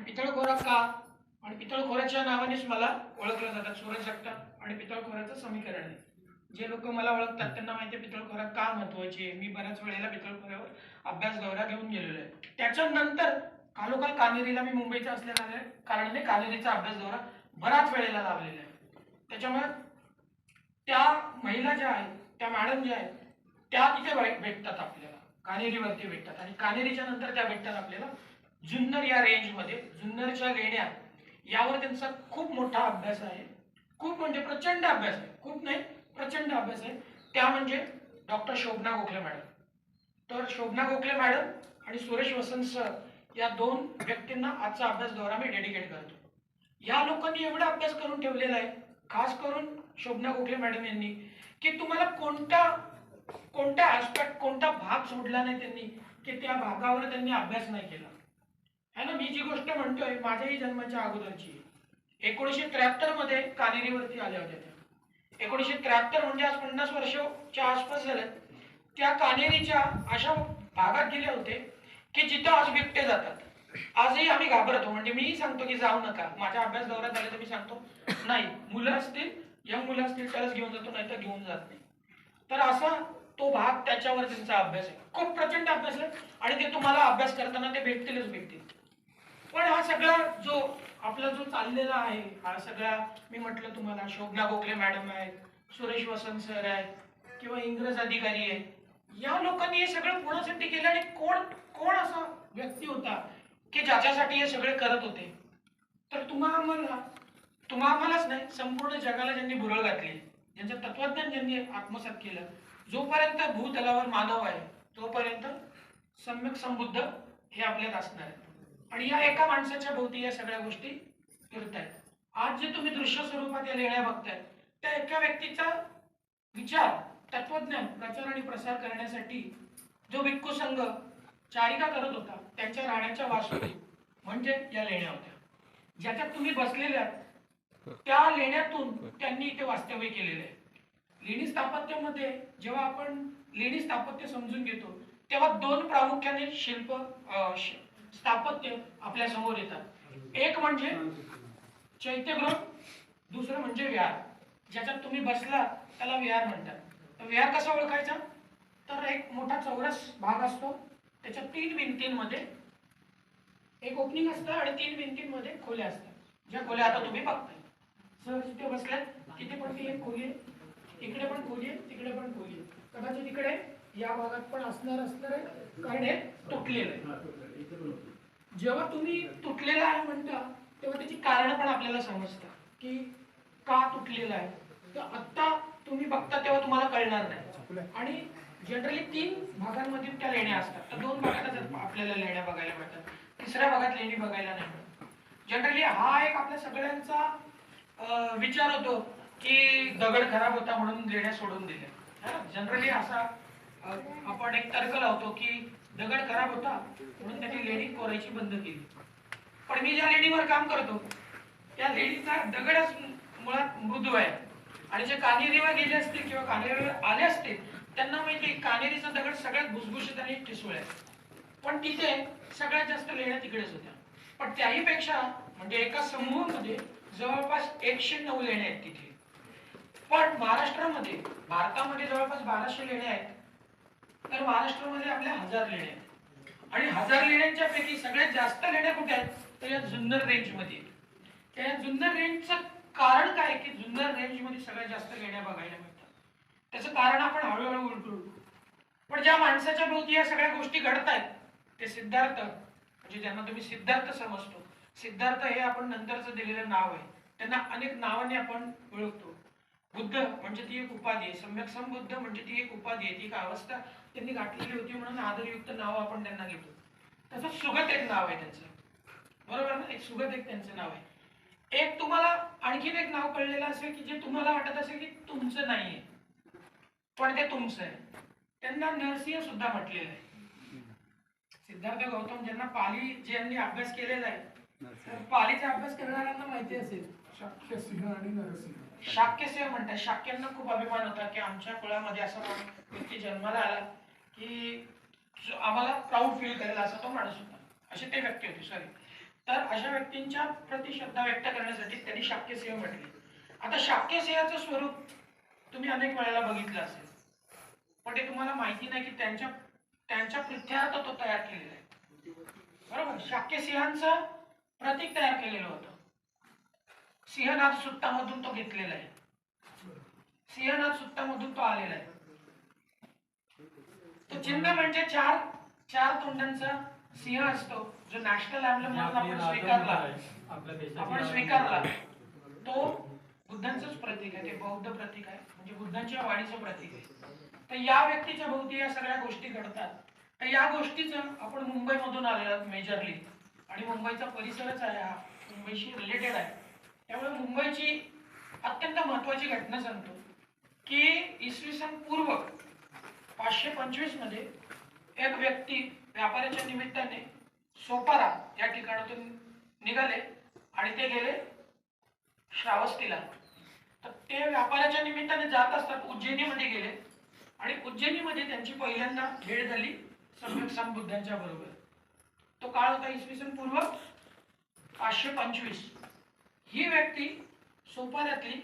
पितळखोरा का आणि पितळखोराच्या नावानेच मला ओळखलं जातात. सूरज जगताप आणि पितळखोराचं समीकरण आहे. जे लोक मला ओळखतात त्यांना माहिती आहे पितळखोरा का महत्वाची आहे. मी बऱ्याच वेळेला पितळखोऱ्यावर अभ्यास दौरा घेऊन गेलेलो आहे. त्याच्यानंतर कालोखाल कान्हेरीला मी मुंबईचा असल्या कारणाने कान्हेरीचा अभ्यास दौरा बराच वेळेला लावलेला आहे. त्याच्यामुळे त्या महिला ज्या आहेत, त्या मॅडम ज्या आहेत, त्या तिथे भेटतात आपल्याला, कान्हेरीवरती भेटतात. आणि कान्हेरीच्या नंतर त्या भेटतात आपल्याला जुन्नर या रेंजमध्ये. जुन्नरच्या लेण्या यावर त्यांचा खूप मोठा अभ्यास आहे. खूप म्हणजे प्रचंड अभ्यास आहे. खूप नाही, प्रचंड अभ्यास आहे. त्या म्हणजे डॉक्टर शोभना गोखले मॅडम. तर शोभना गोखले मॅडम आणि सुरेश वसंत सर या दोन व्यक्तींना आजचा अभ्यास दौरा मी डेडिकेट करतो. या लोकांनी एवढा अभ्यास करून ठेवलेला आहे, खास करून शोभना गोखले मॅडम यांनी, की तुम्हाला कोणता ऍस्पेक्ट, कोणता भाग सोडला नाही त्यांनी, की त्या भागावर त्यांनी अभ्यास नाही केला है ना. मी जी गोष्ट म्हणतोय माझ्याही जन्माच्या अगोदरची. 1973 मध्ये कान्हेरीवरती आल्या होत्या त्या. 1973 म्हणजे आज 50 वर्षाच्या आसपास झाल्या. त्या कान्हेरीच्या अशा भागात गेले होते की जिथं आज बिबटे जातात. आजही आम्ही घाबरतो. म्हणजे मीही सांगतो की जाऊ नका. माझ्या अभ्यास दौऱ्यात झाला तर मी सांगतो नाही, मुलं असतील, यंग मुलं असतील तरच घेऊन जातो, नाही तर घेऊन जात नाही. तर असा तो भाग, त्याच्यावर त्यांचा अभ्यास आहे. खूप प्रचंड अभ्यास आहे आणि ते तुम्हाला अभ्यास करताना ते भेटतील. पण हा सगळा जो आपला जो चाललेला आहे, हा सगळा मी म्हटलं तुम्हाला शोभना गोखले मॅडम आहेत, सुरेश वसंत सर आहेत किंवा इंग्रज अधिकारी आहेत, या लोकांनी हे सगळं कोणासाठी केलं आणि कोण कोण असा व्यक्ती होता की ज्याच्यासाठी हे सगळे करत होते. तर तुम्हालाच नाही, संपूर्ण जगाला ज्यांनी भुरळ घातली, ज्यांचं तत्वज्ञान ज्यांनी आत्मसात केलं, जोपर्यंत भूतलावर मानव आहे तोपर्यंत सम्यक संबुद्ध हे आपल्यात असणार आहे. आणि या एका माणसाच्या भोवती या सगळ्या गोष्टी फिरतायत. आज जे तुम्ही दृश्य स्वरूपात या लेण्या बघताय, त्या एका व्यक्तीचा विचार, तत्वज्ञान प्रचार आणि प्रसार करण्यासाठी जो भिक्खू संघ चारिका करत होता, त्यांच्या राहण्याच्या वास्तू म्हणजे या लेण्या होत्या. ज्याच्यात तुम्ही बसलेले आहात त्या लेण्यातून त्यांनी इथे वास्तव्य केलेले आहे. लेणी स्थापत्यामध्ये जेव्हा आपण लेणी स्थापत्य समजून घेतो तेव्हा दोन प्रामुख्याने शिल्प स्थापत्य आपल्या समोर येतात. एक म्हणजे चैत्यगृह, दुसरं म्हणजे विहार. ज्याच्यात तुम्ही बसला त्याला विहार म्हणतात. तर विहार कसा ओळखायचा, तर एक मोठा चौरस भाग असतो, त्याच्या 3 भिंतींमध्ये एक ओपनिंग असतं आणि 3 भिंतींमध्ये खोल्या असतात. ज्या खोल्या आता तुम्ही बघताय, सहज तिथे बसल्यात, तिथे पण ती एक खोली आहे, इकडे पण खोली आहे, तिकडे पण खोली आहे, कदाचित इकडे या भागात पण असणार आहे, कारण हे तुटलेलं आहे. जेव्हा तुम्ही तुटलेलं आहे म्हणता तेव्हा त्याची कारण पण आपल्याला समजतात की का तुटलेलं आहे. तर आत्ता तुम्ही बघता तेव्हा तुम्हाला कळणार नाही. आणि जनरली 3 भागांमध्ये त्या लेण्या असतात. तर 2 भागातच आपल्याला लेण्या बघायला मिळतात, तिसऱ्या भागात लेणी बघायला नाही मिळत. जनरली हा एक आपल्या सगळ्यांचा विचार होतो की दगड खराब होता म्हणून लेण्या सोडून दिल्या. जनरली असा आपण एक तर्क लावतो की दगड खराब होता म्हणून त्यांनी लेणी कोरायची बंद केली. पण मी ज्या लेणीवर काम करतो त्या लेणीचा दगडच मुळात मृदू आहे. आणि जे कान्हेरीवर गेले असतील किंवा कान्हेरीवर आले असतील त्यांना माहिती कान्हेरीचा दगड सगळ्यात भुसभुशीत आणि ठिसूळ आहे. पण तिथे सगळ्यात जास्त लेण्या तिकडेच होत्या. पण त्याही पेक्षा म्हणजे एका समूहामध्ये जवळपास 109 लेण्या आहेत तिथे. पण महाराष्ट्रामध्ये, भारतामध्ये जवळपास 1200 लेण्या आहेत. तर महाराष्ट्रामध्ये आपल्या 1000 लेण्या आहेत. आणि 1000 लेण्यांच्या पैकी सगळ्यात जास्त लेण्या कुठे आहेत, तर या जुन्नर रेंज मध्ये. त्या जुन्नर रेंजचं कारण काय की जुन्नर रेंज मध्ये सगळ्यात जास्त लेण्या बघायला मिळतात. त्याचं कारण आपण हळूहळू उलटू. पण ज्या माणसाच्या भोवती या सगळ्या गोष्टी घडतायत ते सिद्धार्थ, म्हणजे ज्यांना तुम्ही सिद्धार्थ समजतो, सिद्धार्थ हे आपण नंतरचं दिलेलं नाव आहे. त्यांना अनेक नावाने आपण ओळखतो. बुद्ध म्हणजे ती एक उपाधी आहे, सम्यक संबुद्ध म्हणजे ती एक उपाधी आहे, ती एक अवस्था त्यांनी गाठलेली होती म्हणून आदरयुक्त नाव आपण त्यांना घेतो. तसं सुगत एक नाव आहे त्यांचं, बरोबर ना, एक सुगत एक त्यांचं नाव आहे. एक तुम्हाला आणखीन एक नाव कळलेलं असेल की जे तुम्हाला वाटत असेल की तुमचं नाहीये पण ते तुमचं आहे. त्यांना नरसिंह सुद्धा म्हटलेलं आहे. सिद्धार्थ गौतम ज्यांना पाली ज्यांनी अभ्यास केलेला आहे, पालीचा अभ्यास करणाऱ्यांना माहिती असेल शाक्यसिंह आणि नरसिंह. शाक्यसिंह म्हणतात, शाक्यांना खूप अभिमान होता की आमच्या कुळामध्ये असा व्यक्ती जन्माला आला की आम्हाला प्राऊड फील करेल असा तो माणूस होता, असे ते व्यक्ती होते. सॉरी, तर अशा व्यक्तींच्या प्रति श्रद्धा व्यक्त करण्यासाठी त्यांनी शाक्यसिंह म्हटले. आता शाक्यसिंहाचं स्वरूप तुम्ही अनेक वेळेला बघितलं असेल, पण ते तुम्हाला माहिती नाही की त्यांच्या त्यांच्या प्रित्यार्थ तो तयार केलेला आहे. बरोबर. शाक्यसिंहांचं प्रतीक तयार केलेलं होतं. सिंहनाद सुत्तामधून तो घेतलेला आहे. सिंहनाद सुत्तामधून तो आलेला आहे. तो चिन्ह म्हणजे चार तोंडांचा सिंह असतो, जो नॅशनल एम्ब्लेम म्हणून आपण स्वीकारला. तो बुद्धांचंच प्रतीक आहे. ते बौद्ध प्रतीक आहे, म्हणजे बुद्धांच्या वाणीचं प्रतीक आहे. तर या व्यक्तीच्या भोवती या सगळ्या गोष्टी घडतात. तर या गोष्टीचं आपण मुंबईमधून आलेला मेजरली, आणि मुंबईचा परिसरच आहे हा, मुंबईशी रिलेटेड आहे. त्यामुळे मुंबईची अत्यंत महत्वाची घटना सांगतो की इसवी सन पूर्व 525 मध्ये एक व्यक्ती व्यापाराच्या निमित्ताने सोपारा या ठिकाणातून निघाले आणि ते गेले श्रावस्तीला. तर ते व्यापाराच्या निमित्ताने जात असतात उज्जैनीमध्ये गेले, आणि उज्जैनीमध्ये त्यांची पहिल्यांदा भेट झाली सम्यक संबुद्धांच्या बरोबर. तो काळ होता इसवी सन पूर्व 525. ही व्यक्ती सोपाऱ्यातली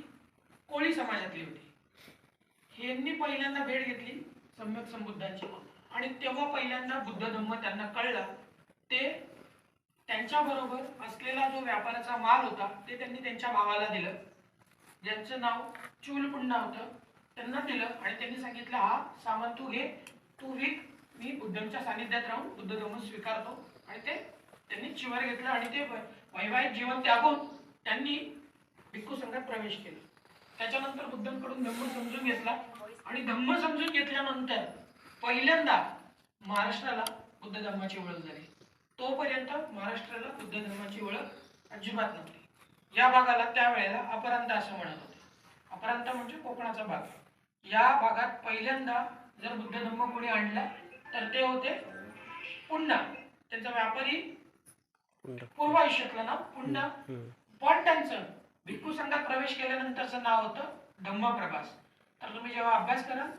कोळी समाजातली होती. यांनी पहिल्यांदा भेट घेतली सम्यक संबुद्धांची, आणि तेव्हा पहिल्यांदा बुद्ध धम्म त्यांना कळला. ते त्यांच्या बरोबर असलेला जो व्यापाराचा माल होता ते त्यांनी त्यांच्या भावाला दिलं, ज्यांचं नाव चूलपुन्ना होतं. त्यांना दिलं आणि त्यांनी सांगितलं, हा सामान तू घे, तू विक, मी बुद्धांच्या सानिध्यात राहून बुद्ध धम्म स्वीकारतो. आणि ते त्यांनी चिवर घेतलं आणि ते वैवाहिक जीवन त्यागून त्यांनी भिक्खू संघात प्रवेश केला. त्याच्यानंतर बुद्धांकडून धम्म समजून घेतला, आणि धम्म समजून घेतल्यानंतर पहिल्यांदा महाराष्ट्राला बुद्ध धर्माची ओळख झाली. तोपर्यंत महाराष्ट्राला बुद्ध धर्माची ओळख अजिबात नव्हती. या भागाला त्यावेळेला अपरांत असं म्हणत होते. अपरांत म्हणजे कोकणाचा भाग. या भागात पहिल्यांदा जर बुद्ध धर्म कोणी आणला तर ते होते पुन्ना. त्यांचा व्यापारी पूर्व आयुष्यातलं नाव पुन्ना, पण त्यांचं भिक्खू संघात प्रवेश केल्यानंतरचं नाव होतं धम्मप्रभास. तर तुम्ही जेव्हा अभ्यास कराल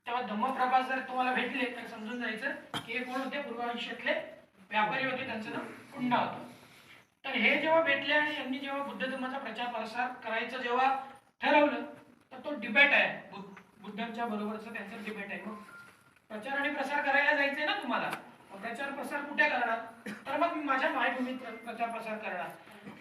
तेव्हा धम्मप्रभास जर तुम्हाला भेटले तर समजून जायचं की हे कोण होते, पूर्व आयुष्यातले व्यापारी होते, त्यांचं नाव पुन्ना होतं. तर हे जेव्हा भेटले आणि यांनी जेव्हा बुद्ध धर्माचा प्रचार प्रसार करायचं जेव्हा ठरवलं, तर तो डिबेट आहे बुद्धांच्या बरोबरचा त्यांचा डिबेट आहे. मग प्रचार आणि प्रसार करायला जायचंय ना तुम्हाला, प्रचार प्रसार कुठे करणार, तर मग मी माझ्या मायभूमीत प्रचार प्रसार करणार.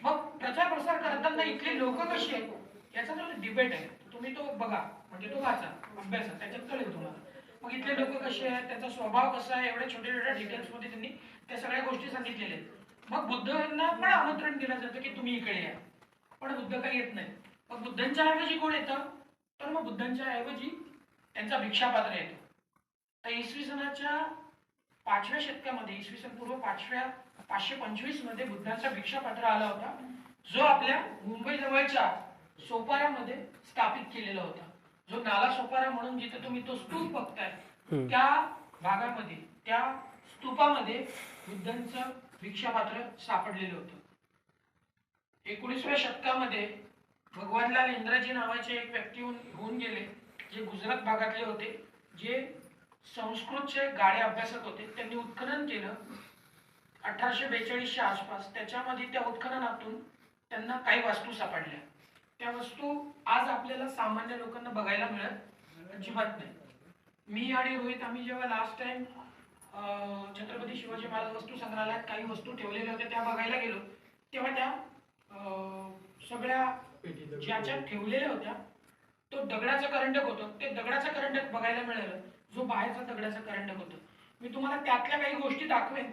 मग प्रचार प्रसार करताना इथले लोक कशी आहेत याचा जो डिबेट आहे तुम्ही तो बघा, म्हणजे तो वाचा, अभ्यासा, त्याच्यात कळेल तुम्हाला. मग इथले लोक कसे आहेत, त्याचा स्वभाव कसा आहे, एवढ्या छोट्या छोट्या डिटेल्स मध्ये त्यांनी त्या सगळ्या गोष्टी सांगितलेल्या आहेत. मग बुद्धांना पण आमंत्रण दिलं जातं की तुम्ही इकडे या, पण बुद्ध काही येत नाही. मग बुद्धांच्या ऐवजी कोण येतं, तर मग बुद्धांच्या ऐवजी त्यांचा भिक्षापात्र येतो. तर इसवी सनाच्या 5व्या शतकामध्ये, इसवी सन पूर्व 525 मध्ये बुद्धांचा भिक्षापात्र आला होता, जो आपल्या मुंबई जवळच्या सोपाऱ्यामध्ये स्थापित केलेला होता. जो नाला सोपारा म्हणून जिथे तुम्ही तो स्तूप बघताय त्या भागामध्ये, त्या स्तूपामध्ये बुद्धांचं भिक्षापात्र सापडलेलं होतं. 19व्या शतकामध्ये भगवानलाल इंद्राजी नावाचे एक व्यक्ती होऊन गेले, जे गुजरात भागातले होते, जे संस्कृतचे गाढे अभ्यासक होते. त्यांनी उत्खनन केलं 1842च्या आसपास. त्याच्यामध्ये त्या उत्खननातून त्यांना काही वस्तू सापडल्या. त्या वस्तू आज आपल्याला सामान्य लोकांना बघायला मिळत अजिबात नाही. मी आणि रोहित आम्ही जेव्हा लास्ट टाइम छत्रपती शिवाजी महाराज वस्तू संग्रहालयात काही वस्तू ठेवलेल्या होत्या त्या बघायला गेलो, तेव्हा त्या सगळ्या ज्याच्यात ठेवलेल्या होत्या तो दगडाचं करंडक होतं. ते दगडाचं करंडक बघायला मिळालं, जो बाहेरचा दगडाचं करंडक होतं. मी तुम्हाला त्यातल्या काही गोष्टी दाखवेन,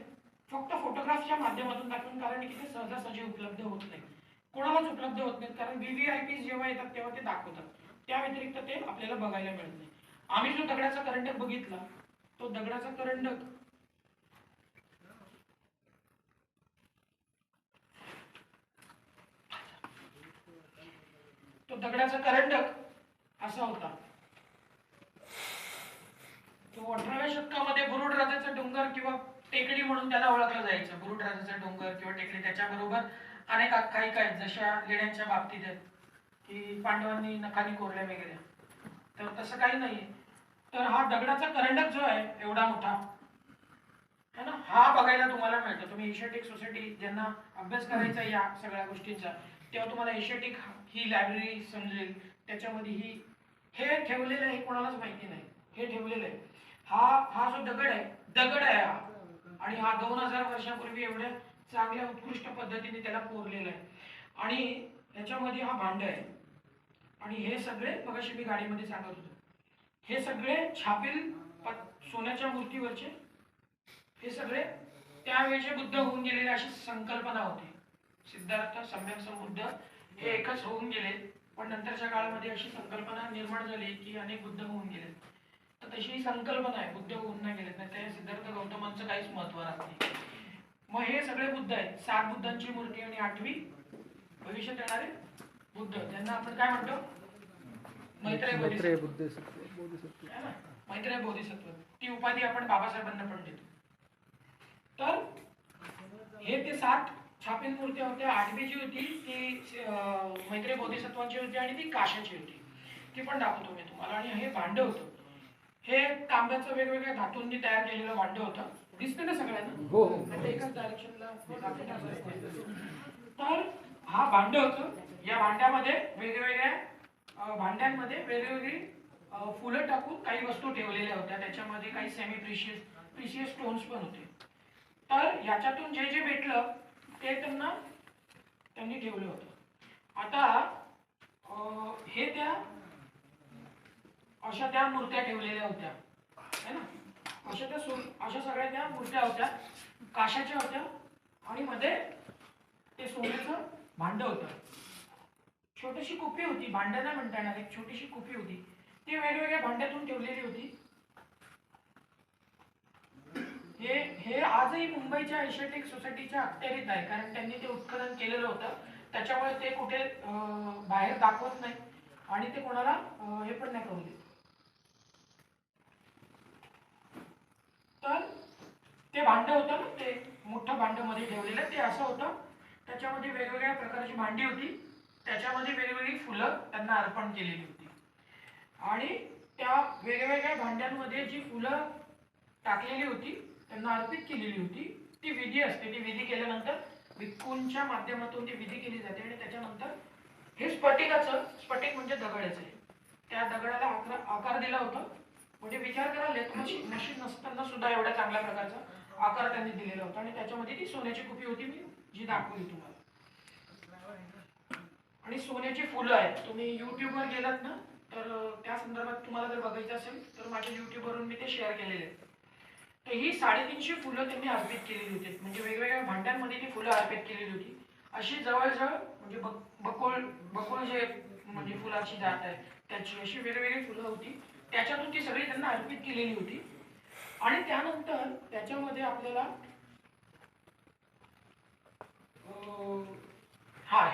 फक्त फोटोग्राफच्या माध्यमातून दाखवेन, कारण की ते सहजासहजी उपलब्ध होत नाही, कोणालाच उपलब्ध होत नाहीत. कारण VVIP जेव्हा येतात तेव्हा ते दाखवतात, त्या व्यतिरिक्त ते आपल्याला बघायला मिळत नाही. आम्ही जो दगडाचा करंडक बघितला, तो दगडाचा करंडक असा होता. तो 18व्या शतकामध्ये बुरुड राजाचा डोंगर किंवा टेकडी म्हणून त्याला ओळखलं जायचं. बुरुड राजाचा डोंगर किंवा टेकडी, त्याच्याबरोबर अनेक आख्यायिका आहेत, जशा लेण्यांच्या बाबतीत आहेत की पांडवांनी नखानी कोरल्या वगैरे. तर तसं काही नाहीये. तर हा दगडाचा करंडक जो आहे एवढा मोठा, है ना, हा बघायला तुम्हाला मिळतो. तुम्ही एशियाटिक सोसायटी ज्यांना अभ्यास करायचा या सगळ्या गोष्टींचा, तेव्हा तुम्हाला एशियाटिक ही लायब्ररी समजेल. त्याच्यामध्ये ही हे ठेवलेलं आहे, कोणालाच माहिती नाही हे ठेवलेलं आहे. हा हा जो दगड आहे हा, आणि हा 2000 वर्षापूर्वी एवढ्या चांगल्या उत्कृष्ट पद्धतीने त्याला कोरलेला आहे. आणि याच्यामध्ये हा भांड आहे. आणि हे सगळे मगाशी मी गाडीमध्ये सांगत होतो, हे सगळे छापील सोन्याच्या मूर्तीवरचे हे सगळे त्यावेळेचे बुद्ध होऊन गेलेले अशी संकल्पना होती. सिद्धार्थ सम्यक संबुद्ध हे एकच होऊन गेले, पण नंतरच्या काळामध्ये अशी संकल्पना निर्माण झाली की अनेक बुद्ध होऊन गेले. तर तशी ही संकल्पना आहे, बुद्ध होऊन नाही गेले, नाही त्या सिद्धार्थ गौतमांचं काहीच महत्व राहत नाही. मग हे सगळे बुद्ध आहेत, 7 बुद्धांची मूर्ती आणि 8वी भविष्यात येणारे बुद्ध, ज्यांना आपण काय म्हणतो, मैत्रेय बोधिसत्व. मैत्रेय बोधिसत्व, ती उपाधी आपण बाबासाहेबांना पण देतो. तर हे ते 7 छापील मूर्त्या होत्या. 8वी जी होती ती मैत्रेय बोधिसत्वांची होती आणि ती काशाची होती, ती पण दाखवतो मी तुम्हाला. आणि हे भांड होतं, हे तांब्याचं वेगवेगळ्या धातूंनी तयार केलेलं भांड होतं. दिसते ना सगळ्यांना? हो. एकाच डायरेक्शनला. तर हा भांड होतं. या भांड्यामध्ये भांड्यांमध्ये वेगवेगळी फुलं टाकून काही वस्तू ठेवलेल्या होत्या. त्याच्यामध्ये काही सेमी प्रिशियस स्टोन्स पण होते. तर याच्यातून जे जे भेटलं ते त्यांनी ठेवलं होतं. आता हे अशा त्या मूर्त्या ठेवलेल्या होत्या, है ना. अशा सगळ्या त्या मूर्त्या होत्या, काशाच्या होत्या, आणि मध्ये ते सोन्याचं भांड होतं. छोटीशी कुपी होती, भांड नाही म्हणता येणार, एक छोटीशी कुपी होती, ती वेगवेगळ्या भांड्यातून ठेवलेली होती. हे आजही मुंबईच्या एशियाटिक सोसायटीच्या अखत्यारीत आहे, कारण त्यांनी ते उत्खनन केलेलं होतं. त्याच्यामुळे ते कुठे बाहेर दाखवत नाही आणि ते कोणाला हे पण नाही करू देत. तर ते भांड होतं ना, ते मोठं भांड मध्ये ठेवलेलं, ते असं होतं. त्याच्यामध्ये वेगवेगळ्या प्रकारची भांडी होती, त्याच्यामध्ये वेगवेगळी फुलं त्यांना अर्पण केलेली होती. आणि त्या वेगवेगळ्या भांड्यांमध्ये जी फुलं टाकलेली होती, त्यांना अर्पित केलेली होती, ती विधी असते. ती विधी केल्यानंतर भिक्खूंच्या माध्यमातून ती विधी केली जाते. आणि त्याच्यानंतर हे स्फटिक म्हणजे दगडच आहे, त्या दगडाला आकार दिला होता. म्हणजे विचार करा, लेथमशी मशीन नसताना सुद्धा एवढ्या चांगल्या प्रकारचा आकार त्यांनी दिलेला होता. आणि त्याच्यामध्ये ती सोन्याची कुपी होती, मी जी दाखवली तुम्हाला. आणि सोन्याची फुलं आहेत. तुम्ही युट्यूबवर गेलात ना, तर त्या संदर्भात तुम्हाला जर बघायचं असेल तर माझ्या युट्यूबवरून मी ते शेअर केलेले आहेत. तर ही 350 फुलं त्यांनी अर्पित केलेली होती, म्हणजे वेगवेगळ्या भांड्यांमध्ये ती फुलं अर्पित केलेली होती. अशी जवळजवळ म्हणजे बकुळ जे म्हणजे फुलाची जात आहे त्याची अशी वेगवेगळी फुलं होती, त्याच्यातून ती सगळी त्यांना अर्पित केलेली होती. आणि त्यानंतर त्याच्यामध्ये आपल्याला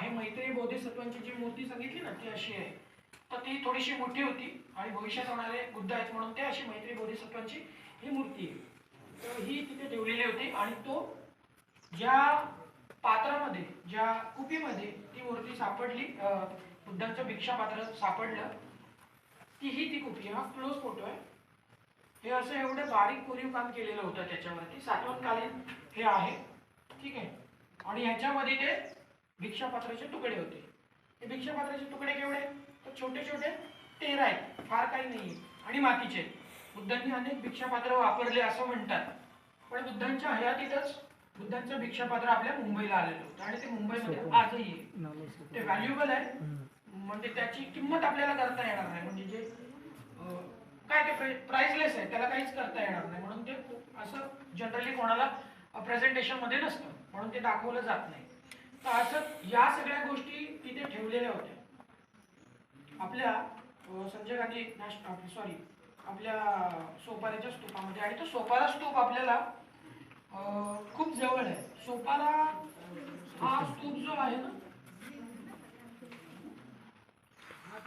हे मैत्रेय बोधिसत्वांची जी मूर्ती सांगितली ना, ती अशी आहे. तर ती थोडीशी मोठी होती आणि भविष्यात होणारे बुद्ध आहेत म्हणून ते अशी मैत्रेय बोधिसत्वांची ही मूर्ती आहे. तर ही तिथे ठेवलेली होती. आणि तो ज्या पात्रामध्ये, ज्या कुपीमध्ये ती मूर्ती सापडली, बुद्धांचं भिक्षा पात्र सापडलं, ती कुपी. हा क्लोज फोटो आहे. हे असं एवढं बारीक कोरीव काम केलेलं होतं त्याच्यावरती, सातवनकालीन हे आहे, ठीक आहे. आणि ह्याच्यामध्ये ते भिक्षापात्राचे तुकडे होते. हे भिक्षापात्राचे तुकडे केवढे, तर छोटे छोटे 13 आहेत, फार काही नाही, आणि मातीचे. बुद्धांनी अनेक भिक्षापात्र वापरले असं म्हणतात, पण बुद्धांच्या हयातीतच बुद्धांचं भिक्षापात्र आपल्या मुंबईला आलेलं होतं. आणि ते मुंबईमध्ये आजही आहे. ते व्हॅल्युएबल आहे, म्हणजे त्याची किंमत आपल्याला करता येणार नाही. म्हणजे जे काय ते प्राइसलेस आहे, त्याला काहीच करता येणार नाही. म्हणून ते असं जनरली कोणाला प्रेझेंटेशन मध्ये नसतं, म्हणून ते दाखवलं जात नाही. तर असं या सगळ्या गोष्टी तिथे ठेवलेल्या होत्या आपल्या संजय गांधी आपल्या सोपाऱ्याच्या स्तूपामध्ये. आणि तो सोपारा स्तूप आपल्याला खूप जवळ आहे. सोपारा हा स्तूप जो आहे ना,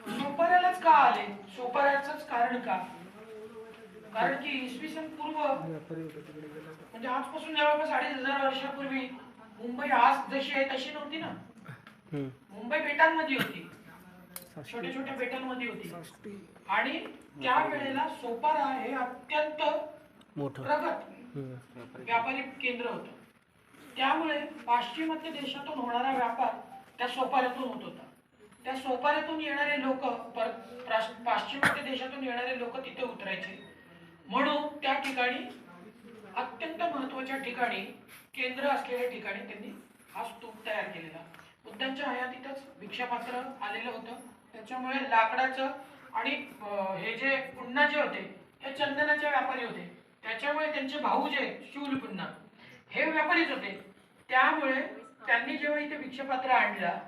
सोपाऱ्यालाच का आले, सोपाऱ्याचंच कारण का, कारण की इसवी सन पूर्व म्हणजे आजपासून जवळपास 2500 वर्षापूर्वी मुंबई आज जशी आहे तशी नव्हती ना. मुंबई बेटांमध्ये होती, छोट्या छोट्या बेटांमध्ये होती. आणि त्यावेळेला सोपारा हे अत्यंत प्रगत व्यापारी केंद्र होतं. त्यामुळे पाश्चिमात्य देशातून होणारा व्यापार त्या सोपाऱ्यातून होत होता. त्या सोपाऱ्यातून येणारे लोक पाश्चिमात्य देशातून येणारे लोक तिथे उतरायचे. म्हणून त्या ठिकाणी अत्यंत महत्वाच्या ठिकाणी केंद्र असलेल्या ठिकाणी त्यांनी हा स्तूप तयार केलेला. बुद्धांच्या हयातीतच भिक्षापात्र आलेलं होतं. त्याच्यामुळे लाकडाचं आणि हे जे पुन्हा जे होते हे चंदनाचे व्यापारी होते. त्याच्यामुळे त्यांचे भाऊ जे शूल पुन्हा हे व्यापारीच होते. त्यामुळे त्यांनी जेव्हा इथे भिक्षापात्र आणला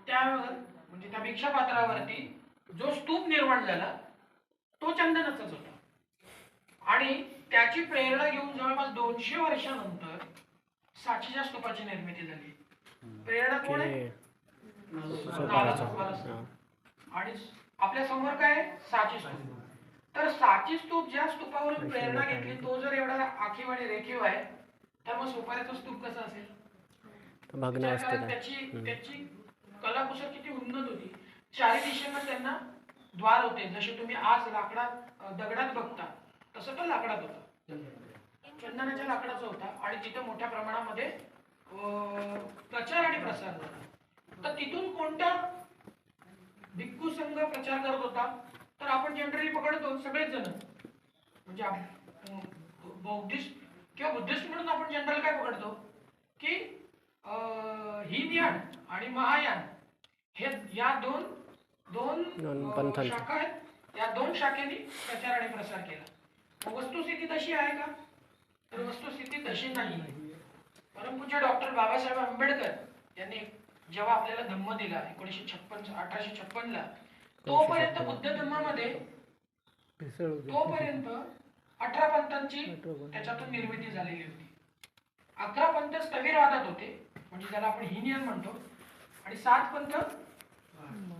त्यावर म्हणजे त्या भिक्षापात्रावरती जो स्तूप निर्माण झाला तो चंदनाचाच होता. आणि त्याची प्रेरणा घेऊन जवळपास 200 वर्षानंतर साचीच्या स्तूपाची निर्मिती झाली. प्रेरणा कोण आहे? आणि आपल्या समोर काय साची स्तूप. तर साची स्तूप ज्या स्तूपावरून प्रेरणा घेतली तो जर एवढा आखीव आणि रेखीव आहे तर मग सोपाऱ्याचा स्तूप कसा असेल? त्याची कलाकुसर किती उन्नत होती. चारी दिशेला त्यांना द्वार होते. जसे तुम्ही आज लाकडात दगडात बघता तसं तो लाकडात होता, चंदनाच्या लाकडाचा होता. आणि तिथे मोठ्या प्रमाणामध्ये प्रचार आणि प्रसार झाला. तर तिथून कोणता भिक्खू संघ प्रचार करत होता? तर आपण जनरली पकडतो सगळेच जण म्हणजे बौद्धिस्ट किंवा बुद्धिस्ट म्हणून आपण जनरल काय पकडतो की हीनयान आणि महायान हे या दोन शाखा आहेत. या दोन शाखेनी प्रचार आणि प्रसार केला. वस्तुस्थिती तशी आहे का? तर वस्तुस्थिती तशी नाही. परमपूज्य डॉक्टर बाबासाहेब आंबेडकर यांनी जेव्हा आपल्याला धम्म दिला 1856 ला तोपर्यंत बुद्ध धम्मामध्ये तोपर्यंत 18 पंथांची त्याच्यातून निर्मिती झालेली होती. 11 पंथ स्थविरवादात होते म्हणजे ज्याला आपण हीनयान म्हणतो आणि 7 पंथ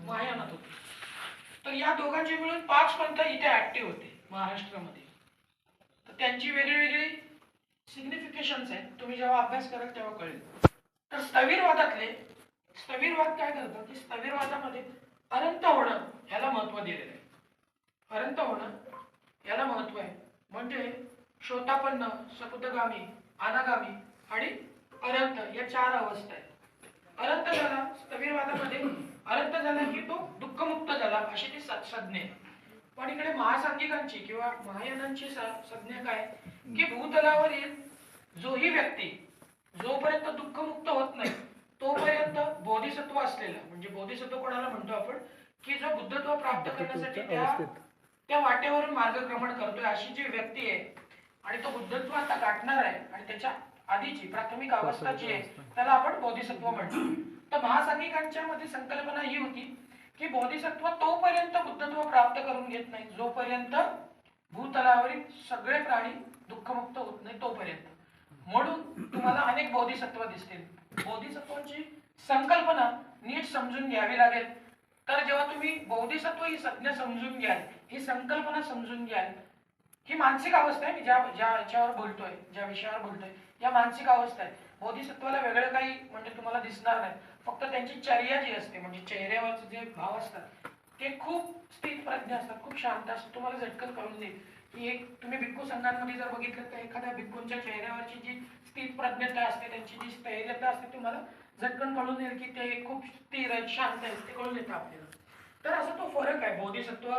महायानात होते. तर या दोघांचे मिळून 5 पंथ इथे ऍक्टिव्ह होते महाराष्ट्रामध्ये. तर त्यांची वेगळी सिग्निफिकेशन्स आहेत. तुम्ही जेव्हा अभ्यास कराल तेव्हा कळेल. तर स्थविरवाद काय करतात की स्थविरवादामध्ये अनंत होणं ह्याला महत्व दिलेलं आहे. अनंत होणं याला महत्व आहे. म्हणजे शोतापन्न, सकुतगामी, अनागामी आणि अनंत या 4 अवस्था आहेत. अनंत झाला स्थविरवादामध्ये, अनंत झाला की तो दुःखमुक्त झाला अशी ती संज्ञा. पण इकडे महासांगिकांची किंवा महायानांची संज्ञा काय की भूतलावर जोही व्यक्ती जोपर्यंत दुःखमुक्त होत नाही तोपर्यंत बोधिसत्व असलेला म्हणजे बोधिसत्व कोणाला म्हणतो आपण की जो बुद्धत्व प्राप्त करण्यासाठी त्या वाटेवरून मार्गक्रमण करतोय अशी जी व्यक्ती आहे आणि तो बुद्धत्व आता गाठणार आहे आणि त्याच्या आधीची प्राथमिक अवस्था जी आहे त्याला आपण बोधिसत्व म्हणतो. तर महासांगिकांच्या मध्ये संकल्पना ही होती की बोधिसत्व तोपर्यंत बुद्धत्व प्राप्त करून घेत नाही जोपर्यंत भूतलावरील सगळे प्राणी दुःखमुक्त होत नाही तोपर्यंत. म्हणून तुम्हाला अनेक बोधिसत्व दिसतील. बोधिसत्वाची संकल्पना नीट समजून घ्यावी लागेल. तर जेव्हा तुम्ही बोधिसत्व ही संज्ञा समजून घ्याल, ही संकल्पना समजून घ्याल, ही मानसिक अवस्था आहे. ज्याच्यावर बोलतोय, ज्या विषयावर बोलतोय या मानसिक अवस्था आहे. बोधिसत्वाला वेगळं काही म्हणजे तुम्हाला दिसणार नाही. फक्त त्यांची चर्या जी असते म्हणजे चेहऱ्यावरचे जे भाव असतात ते खूप स्थिर प्रज्ञ असतात, खूप शांत असतात. तुम्हाला झटकन कळून देईल की एक तुम्ही भिक्खू संघांमध्ये जर बघितलं तर एखाद्या भिक्खूंच्या चेहऱ्यावरची जी स्थिर प्रज्ञता असते, त्यांची जी स्थैर्यता असते तुम्हाला झटकन कळून येईल की ते खूप स्थिर आहेत, शांत आहेत, ते कळून येतं आपल्याला. तर असा तो फरक आहे बोधिसत्व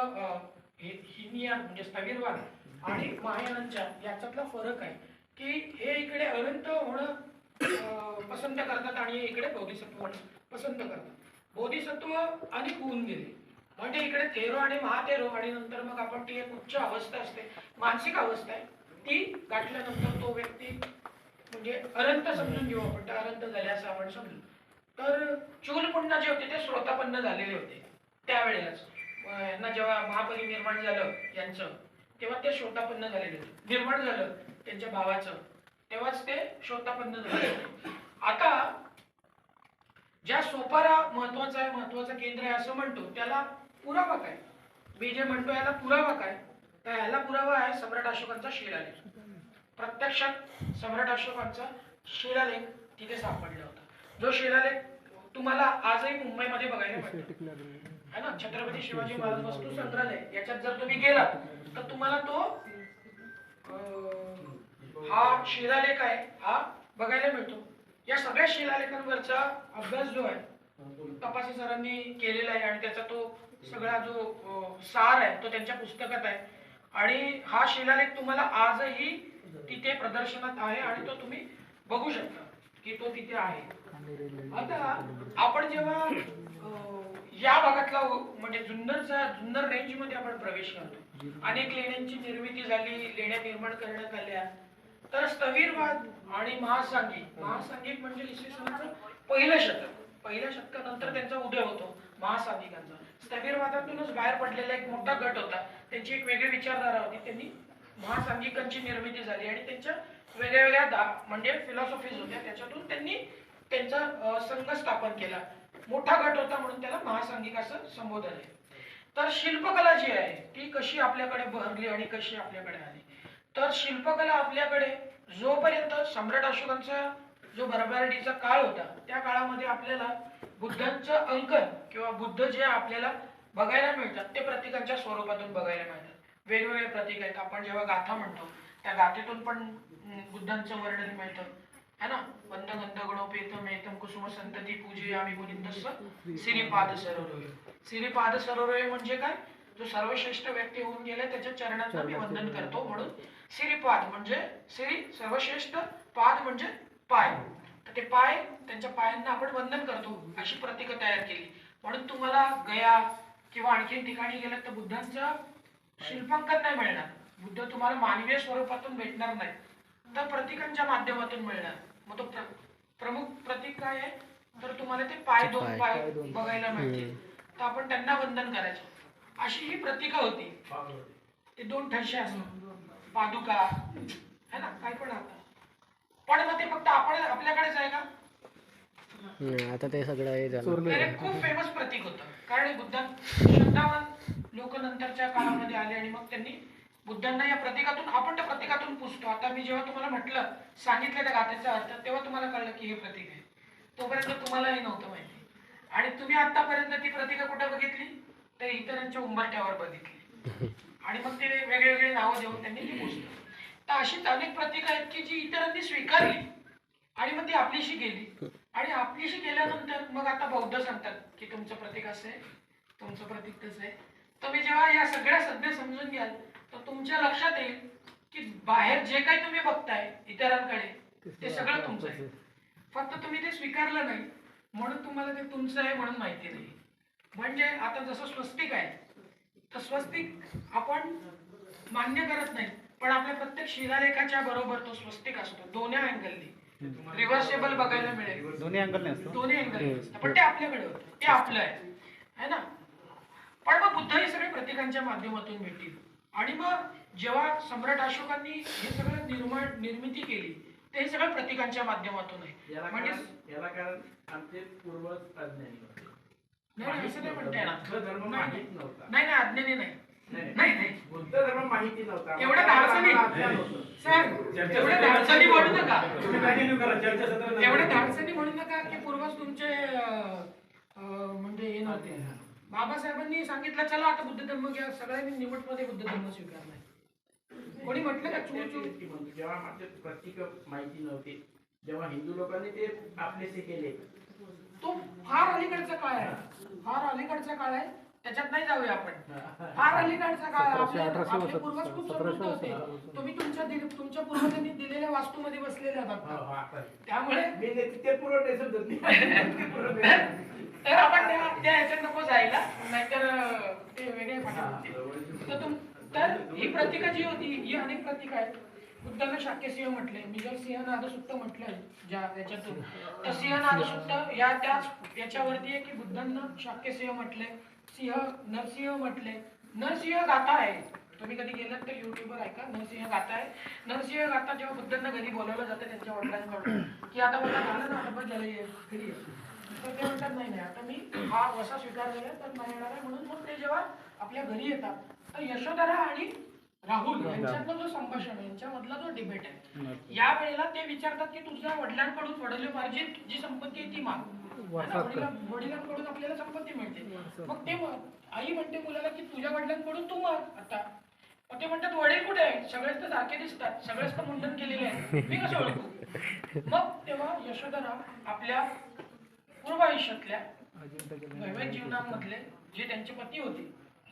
हीनयान म्हणजे स्थविरवाद आणि महायानांच्या याच्यातला फरक आहे की हे इकडे अनंत होणं पसंत करतात आणि इकडे बोधिसत्व होणं पसंत करतात. बोधिसत्व अनेक होऊन गेले म्हणजे इकडे थेरो आणि महाथेरो आणि नंतर मग आपण ती एक उच्च अवस्था असते, मानसिक अवस्था आहे, ती गाठल्यानंतर तो व्यक्ती म्हणजे अनंत समजून घेऊ आपण, त्या अनंत झाले असं आपण समजू. तर चूलपुन्ना जे होते ते श्रोतापन्न झालेले होते त्यावेळेलाच. यांना जेव्हा महापरिनिर्वाण झालं यांचं तेव्हा ते श्रोतापन्न झालेले होते. निर्माण झालं त्यांच्या भावाचं तेव्हाच ते श्रोतापन्न झाले होते. आता ज्या सोपारा महत्वाचा आहे, महत्वाचं केंद्र आहे असं म्हणतो त्याला पुरावा काय? मी जे म्हणतो याला पुरावा काय? तर याला पुरावा आहे सम्राट अशोकांचा शिलालेख. प्रत्यक्षात सम्राट अशोकांचा शिलालेख तिथे सापडला होता. जो शिलालेख तुम्हाला आजही मुंबईमध्ये बघायला मिळतो है ना. छत्रपती शिवाजी महाराज वस्तू संग्रहालय याच्यात जर तुम्ही गेलात तर तुम्हाला तो हा शिलालेख आहे, हा बघायला मिळतो. या सगळ्या शिलालेखांवरचा अभ्यास जो आहे तपासी सरांनी केलेला आहे आणि त्याचा तो सगळा जो सार आहे तो त्यांच्या पुस्तकात आहे. आणि हा शिलालेख तुम्हाला आजही तिथे प्रदर्शनात आहे आणि तो तुम्ही बघू शकता की तो तिथे आहे. आता आपण जेव्हा या भागातला म्हणजे जुन्नर रेंज मध्ये आपण प्रवेश करतो, अनेक लेण्यांची निर्मिती झाली, लेण्या निर्माण करण्यात आल्या. तर स्थविरवाद आणि महासांघिक म्हणजे इसवी सनाचं पहिल्या शतकानंतर त्यांचा उदय होतो महासांघिकांचा. स्थविरवादातूनच बाहेर पडलेला एक मोठा गट होता, त्यांची एक वेगळी विचारधारा होती. त्यांनी महासांघिकांची निर्मिती झाली आणि त्यांच्या वेगळ्या म्हणजे फिलॉसॉफीज होत्या, त्याच्यातून त्यांनी त्यांचा संघ स्थापन केला. मोठा गट होता म्हणून त्याला महासांघिक असं संबोधन आहे. तर शिल्पकला जी आहे ती कशी आपल्याकडे बहरली आणि कशी आपल्याकडे आली, तर शिल्पकला आपल्याकडे जोपर्यंत सम्राट अशोकांचा जो बर्बारीचा काळ होता त्या काळामध्ये आपल्याला बुद्धांचं अंकन किंवा बुद्ध जे आपल्याला बघायला मिळतात ते प्रतीकांच्या स्वरूपातून बघायला मिळतात. वेगवेगळे प्रतीक आहेत. आपण जेव्हा गाथा म्हणतो त्या गाथेतून पण बुद्धांचं वर्णन मिळतं, है ना. वंद गंध गणोपेतम एतम कुसुम संतती पूजे आम्ही मुनिंदस्स श्रीपाद सरोवरे. श्रीपाद सरोवरे म्हणजे काय, जो सर्वश्रेष्ठ व्यक्ती होऊन गेला त्याच्या चरणांचं मी वंदन करतो, म्हणून श्रीपाद म्हणजे श्री सर्वश्रेष्ठ, पाद म्हणजे पाय. तर ते पाय, त्यांच्या पायांना आपण वंदन करतो अशी प्रतीक तयार केली. म्हणून तुम्हाला गया किंवा आणखी ठिकाणी गेलं तर बुद्धांचं शिल्पांकन नाही मिळणार. बुद्ध तुम्हाला मानवीय स्वरूपातून भेटणार नाही, तर प्रतीकांच्या माध्यमातून मिळणार. मग तो प्रमुख प्रतीक काय आहे, तर तुम्हाला ते दोन पाय बघायला मिळतील, तर आपण त्यांना वंदन करायचं. अशी ही प्रतीक होती. ते दोन ठसे असतात, पादुका है ना, काय पण आता. पण मग ते फक्त आपल्याकडेच आहे का? आता ते सगळं हे झालं. खूप फेमस प्रतीक होतं, कारण श्रद्धावान लोक नंतरच्या काळामध्ये आले आणि मग त्यांनी बुद्धांना या प्रतीकातून, आपण त्या प्रतीकातून पुजतो. आता मी जेव्हा तुम्हाला म्हटलं, सांगितलं त्या गाथेचा अर्थ, तेव्हा तुम्हाला कळलं की हे प्रतीक आहे. तोपर्यंत तुम्हालाही नव्हतं माहिती. आणि तुम्ही आतापर्यंत ती प्रतीक कुठं बघितली, तर इतरांच्या उंबरठ्यावर बघितली आणि मग ते वेगवेगळे नावं देऊन त्यांनी ती पुजलं. तर अशीच अनेक प्रतीक आहेत की जी इतरांनी स्वीकारली आणि मग ती आपलीशी गेली. आणि आपलीशी गेल्यानंतर मग आता बौद्ध सांगतात की तुमचं प्रतीक असं आहे, तुमचं प्रतीक तसं आहे. तुम्ही जेव्हा या सगळ्या संज्ञा समजून घ्याल तर तुमच्या लक्षात येईल की बाहेर जे काही तुम्ही बघताय इतरांकडे ते सगळं तुमचं आहे, फक्त तुम्ही ते स्वीकारलं नाही म्हणून तुम्हाला ते तुमचं आहे म्हणून माहिती नाही. म्हणजे आता जसं स्वस्तिक आहे, तर स्वस्तिक आपण मान्य करत नाही, पण आपल्या प्रत्येक शिलालेखाच्या बरोबर तो स्वस्तिक असतो. दोन्ही अँगलनी रिव्हर्सेबल बघायला मिळेल, दोन्ही अँगल, पण ते आपल्याकडे होतं, ते आपलं आहे ना. पण मग बुद्ध हे सगळे प्रतीकांच्या माध्यमातून भेटतील. आणि मग जेव्हा सम्राट अशोकांनी हे सगळं निर्मिती केली, ते हे सगळं प्रतीकांच्या माध्यमातून आहे. म्हणजे याला कारण आमचे पूर्वज अज्ञानी होते. नाही असं नाही म्हणता येणार. धर्म माहित नव्हता. नाही अज्ञानी नाही. नाही बुद्ध धर्म माहिती नव्हता. एवढं धाडसनी सर, एवढं धाडसनी म्हणू नका, एवढं धाडसनी म्हणू नका की पूर्वज तुमचे म्हणजे हे नव्हते. बाबासाहेबांनी सांगितलं चला आता बुद्ध धर्म घ्या, सगळ्यांनी निमटमध्ये बुद्ध धर्म स्वीकारलाय. कोणी म्हटलं का जेव्हा आमचे प्रतीक माहिती नव्हते, जेव्हा हिंदू लोकांनी ते आपलेसे केले, तो फार अलीकडचा काळ आहे, फार अलीकडचा काळ आहे, त्याच्यात नाही जाऊया आपण. फार अलीकडचा काळ, आपले पूर्वज खूप समृद्ध होते. तुम्ही तुमच्या पूर्वजांनी दिलेल्या वास्तूमध्ये बसलेले आहात, त्यामुळे तर आपण त्या ह्याच्यात नको जायला, नाहीतर ते वेगळे पाठवते. तर ही प्रतीका जी होती ही अनेक प्रतीक आहेत. बुद्धांना शाक्यसिंह म्हटले, मी जर सिंहनादसुत्त म्हटलंय ज्या याच्यातून, तर सिंहनादसुत्त त्याच याच्यावरती आहे की बुद्धांना शाक्यसिंह म्हटले, नरसिंह म्हटले. नरसिंह गाथा आहे, तुम्ही कधी गेलात तर युट्यूबवर ऐका, नरसिंह गाथा आहे. नरसिंह गाथा जेव्हा बुद्धांना घरी बोलावलं जातं त्यांच्या वडिलांकडून की आता मला झालं ना, आता झालं घरी, तर ते म्हणतात नाही आता मी हा वसा स्वीकारलेला आहे तर नाही येणार आहे. म्हणून मग ते जेव्हा आपल्या घरी येतात तर यशोधरा आणि राहुल यांच्यातलं जो संभाषण आहे, यांच्यामधला जो डिबेट आहे, या वेळेला ते विचारतात की तुझ्या वडिलांकडून वडिलोपार्जित जी संपत्ती आहे ती माग. वडिलांकडून आपल्याला संपत्ती मिळते, मग ते आई म्हणते मुलाला की तुझ्या वडिलांकडून तू माग आता. मग ते म्हणतात वडील कुठे आहेत, सगळेच तर सारखे दिसतात, सगळेच तर मुंडन केलेले आहे, मी कसं ओळखू? मग तेव्हा यशोधरा आपल्या पूर्व आयुष्यातल्या वैवाहिक जीवनामधले जे त्यांचे पती होते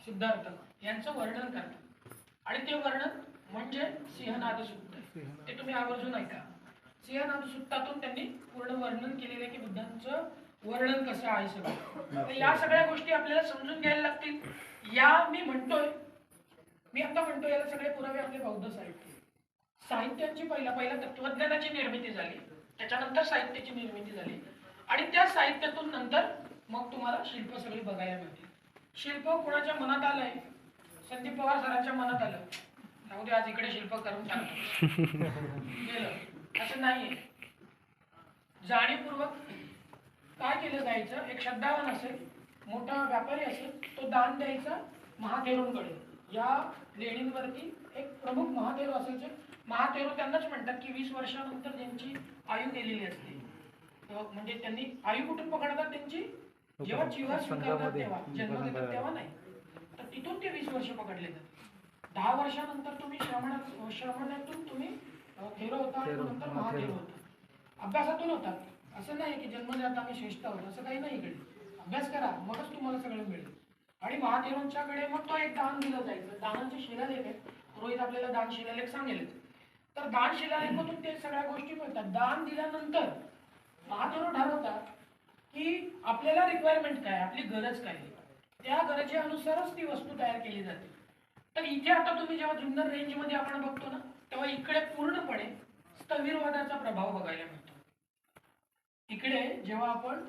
सिद्धार्थ यांचं वर्णन करतात. आणि ते वर्णन म्हणजे सिंहनाद सुक्त, ते तुम्ही आवर्जून ऐका. सिंहनाद सुक्तातून त्यांनी पूर्ण वर्णन केलेलं आहे की बुद्धांचं वर्णन कसं आहे सगळं. तर या सगळ्या गोष्टी आपल्याला समजून घ्यायला लागतील. मी आता म्हणतोय याला सगळे पुरावे आपले बौद्ध साहित्याची पहिला तत्वज्ञानाची निर्मिती झाली, त्याच्यानंतर साहित्याची निर्मिती झाली आणि त्या साहित्यातून नंतर मग तुम्हाला शिल्प सगळी बघायला मिळतील. शिल्प कोणाच्या मनात आलंय? संदीप पवार सरांच्या मनात आलं, जाऊ दे आज इकडे शिल्प करून टाकतो गेलं, असं नाहीये. जाणीवपूर्वक काय केलं जायचं, एक श्रद्धावान असेल, मोठा व्यापारी असेल, तो दान द्यायचा महाथेरूंकडे. या लेणींवरती एक प्रमुख महाथेरू असायचे. महाथेरू त्यांनाच म्हणतात की 20 वर्षानंतर त्यांची आयु गेलेली असते. म्हणजे त्यांनी आयु कुठून पकडतात त्यांची? जेव्हा जीवा स्वीकारतात तेव्हा, जन्म देतात तेव्हा नाही. तर तिथून ते 20 वर्ष पकडले जातात. 10 वर्षानंतर तुम्ही श्रमणातून तुम्ही थेरो होता आणि नंतर महाथेरू होता. अभ्यासातून होतात. असं नाही की जन्मजात आम्ही श्रेष्ठ आहोत, असं काही नाही. इकडे अभ्यास करा मगच तुम्हाला सगळं मिळेल. आणि महाथेरूंच्याकडे मग तो एक दान दिलं जायचं. दानाचे शिलालेख आहे, रोहित आपल्याला दान शिलालेख सांगेल. तर दान शिलालेखातून ते सगळ्या गोष्टी मिळतात. दान दिल्यानंतर महाथेरू ठरवतात की आपल्याला रिक्वायरमेंट काय, आपली गरज काय, त्या गरजेनुसारच ती वस्तू तयार केली जाते. तर इथे आता तुम्ही जेव्हा जुन्नर रेंजमध्ये आपण बघतो ना, तेव्हा इकडे पूर्णपणे स्थविरवादाचा प्रभाव बघायला मिळतो. इकडे जेव्हा आपण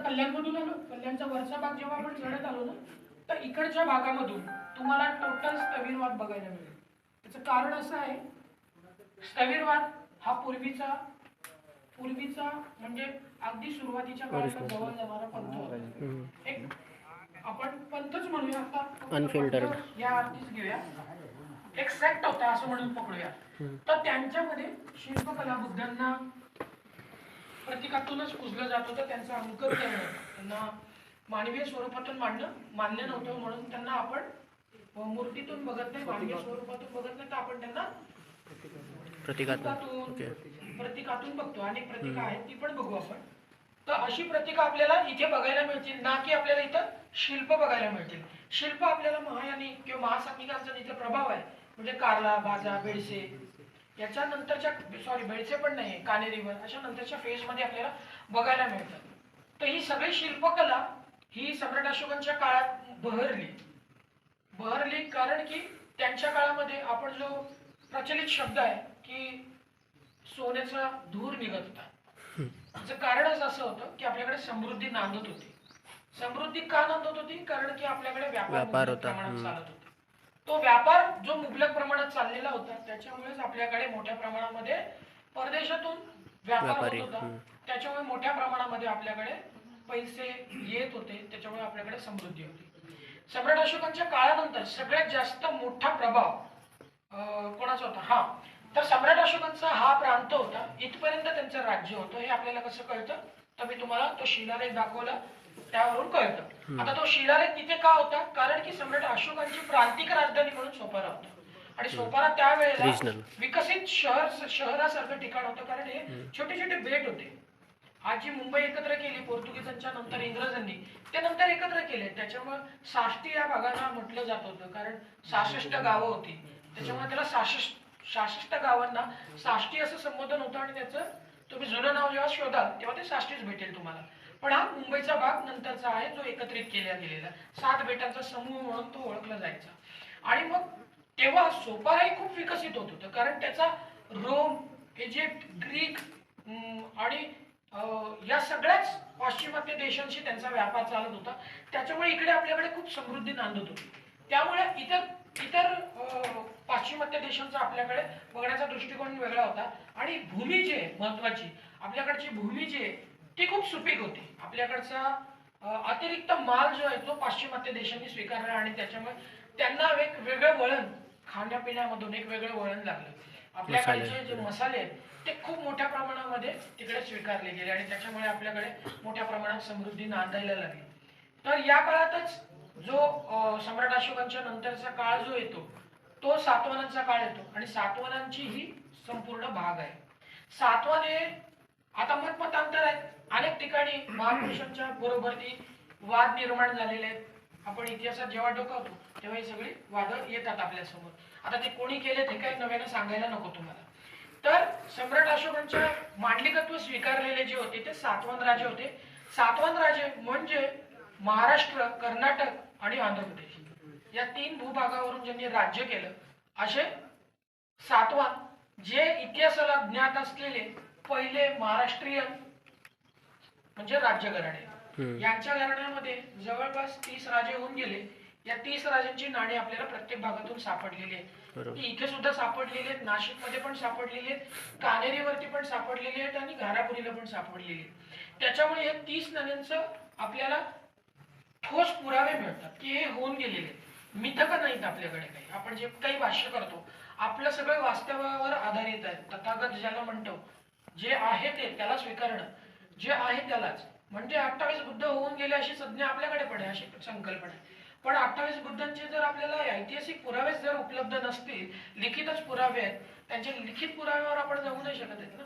कल्याणमधून आलो, कल्याणचा वरचा भाग जेव्हा आपण चढत आलो ना, तर इकडच्या भागामधून तुम्हाला टोटल स्थविरवाद बघायला मिळेल. त्याचं कारण असं आहे, स्थविरवाद हा पूर्वीचा म्हणजे अगदी सुरुवातीच्या काळात जवळ जाणारा पंथ होता. एक आपण पंथच म्हणूया, आता अनफिल्टर्ड या अर्थीच घेऊया, एक सेक्ट होता असं म्हणून पकडूया. तर त्यांच्यामध्ये शिल्पकला बुद्धांना प्रतीकातूनच पुजलं जात होतं. त्यांचं अनुकरण करणं, त्यांना मानवीय स्वरूपातून मांडणं मान्य नव्हतं, म्हणून त्यांना आपण मूर्तीतून बघत नाही, मानवीय स्वरूपातून बघत नाही, तर आपण त्यांना प्रतीकातून बघतो. अनेक प्रतिका आहेत, ती पण बघू आपण. तर अशी प्रतिका आपल्याला इथे बघायला मिळतील, ना की आपल्याला इथं शिल्प बघायला मिळतील. शिल्प आपल्याला महायानी किंवा महासात्विकांचा जिथे प्रभाव आहे, म्हणजे कार्ला, बाजा, बेडसे, याच्या नंतरच्या बेडसे पण नाही, कानेरीवर, अशा नंतरच्या फेज मध्ये आपल्याला बघायला मिळतात. तर ही सगळी शिल्पकला ही सम्राट अशोकांच्या काळात बहरली, कारण की त्यांच्या काळामध्ये आपण जो प्रचलित शब्द आहे की सोन्याचा धूर निघत होता. त्याचं कारणच असं होतं की आपल्याकडे समृद्धी नांदत होती. समृद्धी का नांदत होती? कारण की आपल्याकडे व्यापार प्रमाणात चालत होता. तो व्यापार जो मुबलक प्रमाणात चाललेला होता, त्याच्यामुळेच आपल्याकडे मोठ्या प्रमाणामध्ये परदेशातून व्यापार होत होता. त्याच्यामुळे मोठ्या प्रमाणामध्ये आपल्याकडे पैसे येत होते, त्याच्यामुळे आपल्याकडे समृद्धी होती. सम्राट अशोकांच्या काळानंतर सगळ्यात जास्त मोठा प्रभाव कोणाचा होता? तर सम्राट अशोकांचा हा प्रांत होता, इथपर्यंत त्यांचं राज्य होतं. हे आपल्याला कसं कळतं? तर मी तुम्हाला तो शिलालेख दाखवला, त्यावरून कळतं. आता तो शिलालेख तिथे का होता? कारण की सम्राट अशोकांची प्रांतिक राजधानी म्हणून सोपारा होता. आणि सोपारा त्यावेळेला विकसित शहरासारखं ठिकाण होतं, कारण हे छोटे छोटे बेट होते. आज जी मुंबई एकत्र केली पोर्तुगीजांच्या नंतर इंग्रजांनी, ते नंतर एकत्र केले. त्याच्यामुळे साष्टी या भागाला म्हटलं जात होतं, कारण 66 गावं होती, त्याच्यामुळे त्याला 66 गावांना साष्टी असं संबोधन होतं. आणि त्याचं तुम्ही जुनं नाव जेव्हा शोधाल तेव्हा ते साष्टीच भेटेल तुम्हाला. पण हा मुंबईचा भाग नंतरचा आहे, जो एकत्रित केला गेलेला 7 बेटांचा समूह म्हणून तो ओळखला जायचा. आणि मग तेव्हा सोपाराही खूप विकसित होत होतं, कारण त्याचा रोम, इजिप्त, ग्रीक आणि या सगळ्याच पाश्चिमात्य देशांशी त्यांचा व्यापार चालत होता. त्याच्यामुळे इकडे आपल्याकडे खूप समृद्धी नांदत होती. त्यामुळे इतर पाश्चिमात्य देशांचा आपल्याकडे बघण्याचा दृष्टिकोन वेगळा होता. आणि भूमी जी आहे महत्वाची, आपल्याकडची भूमी जी आहे ती खूप सुपीक होती. आपल्याकडचा अतिरिक्त माल जो आहे तो पाश्चिमात्य देशांनी स्वीकारला, आणि त्याच्यामुळे त्यांना एक वेगळं वळण, खाण्यापिण्यामधून एक वेगळं वळण लागलं. आपल्याकडचे जे मसाले आहेत ते खूप मोठ्या प्रमाणामध्ये तिकडे स्वीकारले गेले, आणि त्याच्यामुळे आपल्याकडे मोठ्या प्रमाणात समृद्धी नांदायला लागली. तर या काळातच जो सम्राट अशोकांच्या नंतरचा काळ जो येतो तो सातवाहनांचा काळ येतो आणि सातवाहनांची ही संपूर्ण भाग आहे. सातवाहन हे आता मतमतांतर आहेत. अनेक ठिकाणी महापुरुषांच्या बरोबरती वाद निर्माण झालेले आहेत. आपण इतिहासात जेव्हा डोकावतो तेव्हा ही सगळी वाद येतात आपल्या समोर. आता ते कोणी केले ते काही नव्यानं सांगायला नको तुम्हाला. तर सम्राट अशोकांच्या मांडलिकत्व स्वीकारलेले जे होते ते सातवाहन राजे होते. सातवाहन राजे म्हणजे महाराष्ट्र, कर्नाटक आणि आंध्र प्रदेश या 3 भूभागावरून ज्यांनी राज्य केलं असे सातवाहन जे इतिहासाला ज्ञात असलेले पहिले महाराष्ट्रीयन म्हणजे राज्य घराणे. यांच्या घराण्यामध्ये जवळपास 30 राजे होऊन गेले. या 30 राजांची नाणी आपल्याला प्रत्येक भागातून सापडलेली आहेत. ती इथे सुद्धा सापडलेली आहेत, नाशिकमध्ये पण सापडलेली आहेत, कानेरीवरती पण सापडलेली आहेत आणि घारापुरीला पण सापडलेली आहेत. त्याच्यामुळे हे 30 नाण्यांचं आपल्याला ठोस पुरावे मिळतात की हे होऊन गेलेले आहेत. मिथक नाहीत आपल्याकडे काही. आपण जे काही भाष्य करतो आपलं सगळं वास्तवावर आधारित आहे. तथागत ज्याला म्हणतो जे आहे ते त्याला स्वीकारणं, जे आहे त्यालाच. म्हणजे 28 बुद्ध होऊन गेले अशी संज्ञा आपल्याकडे पण आहे, अशी संकल्पना आहे. पण 28 बुद्धांचे जर आपल्याला ऐतिहासिक पुरावेच जर उपलब्ध नसतील, लिखितच पुरावे आहेत, त्यांच्या लिखित पुराव्यावर आपण जाऊ नाही शकत आहेत ना.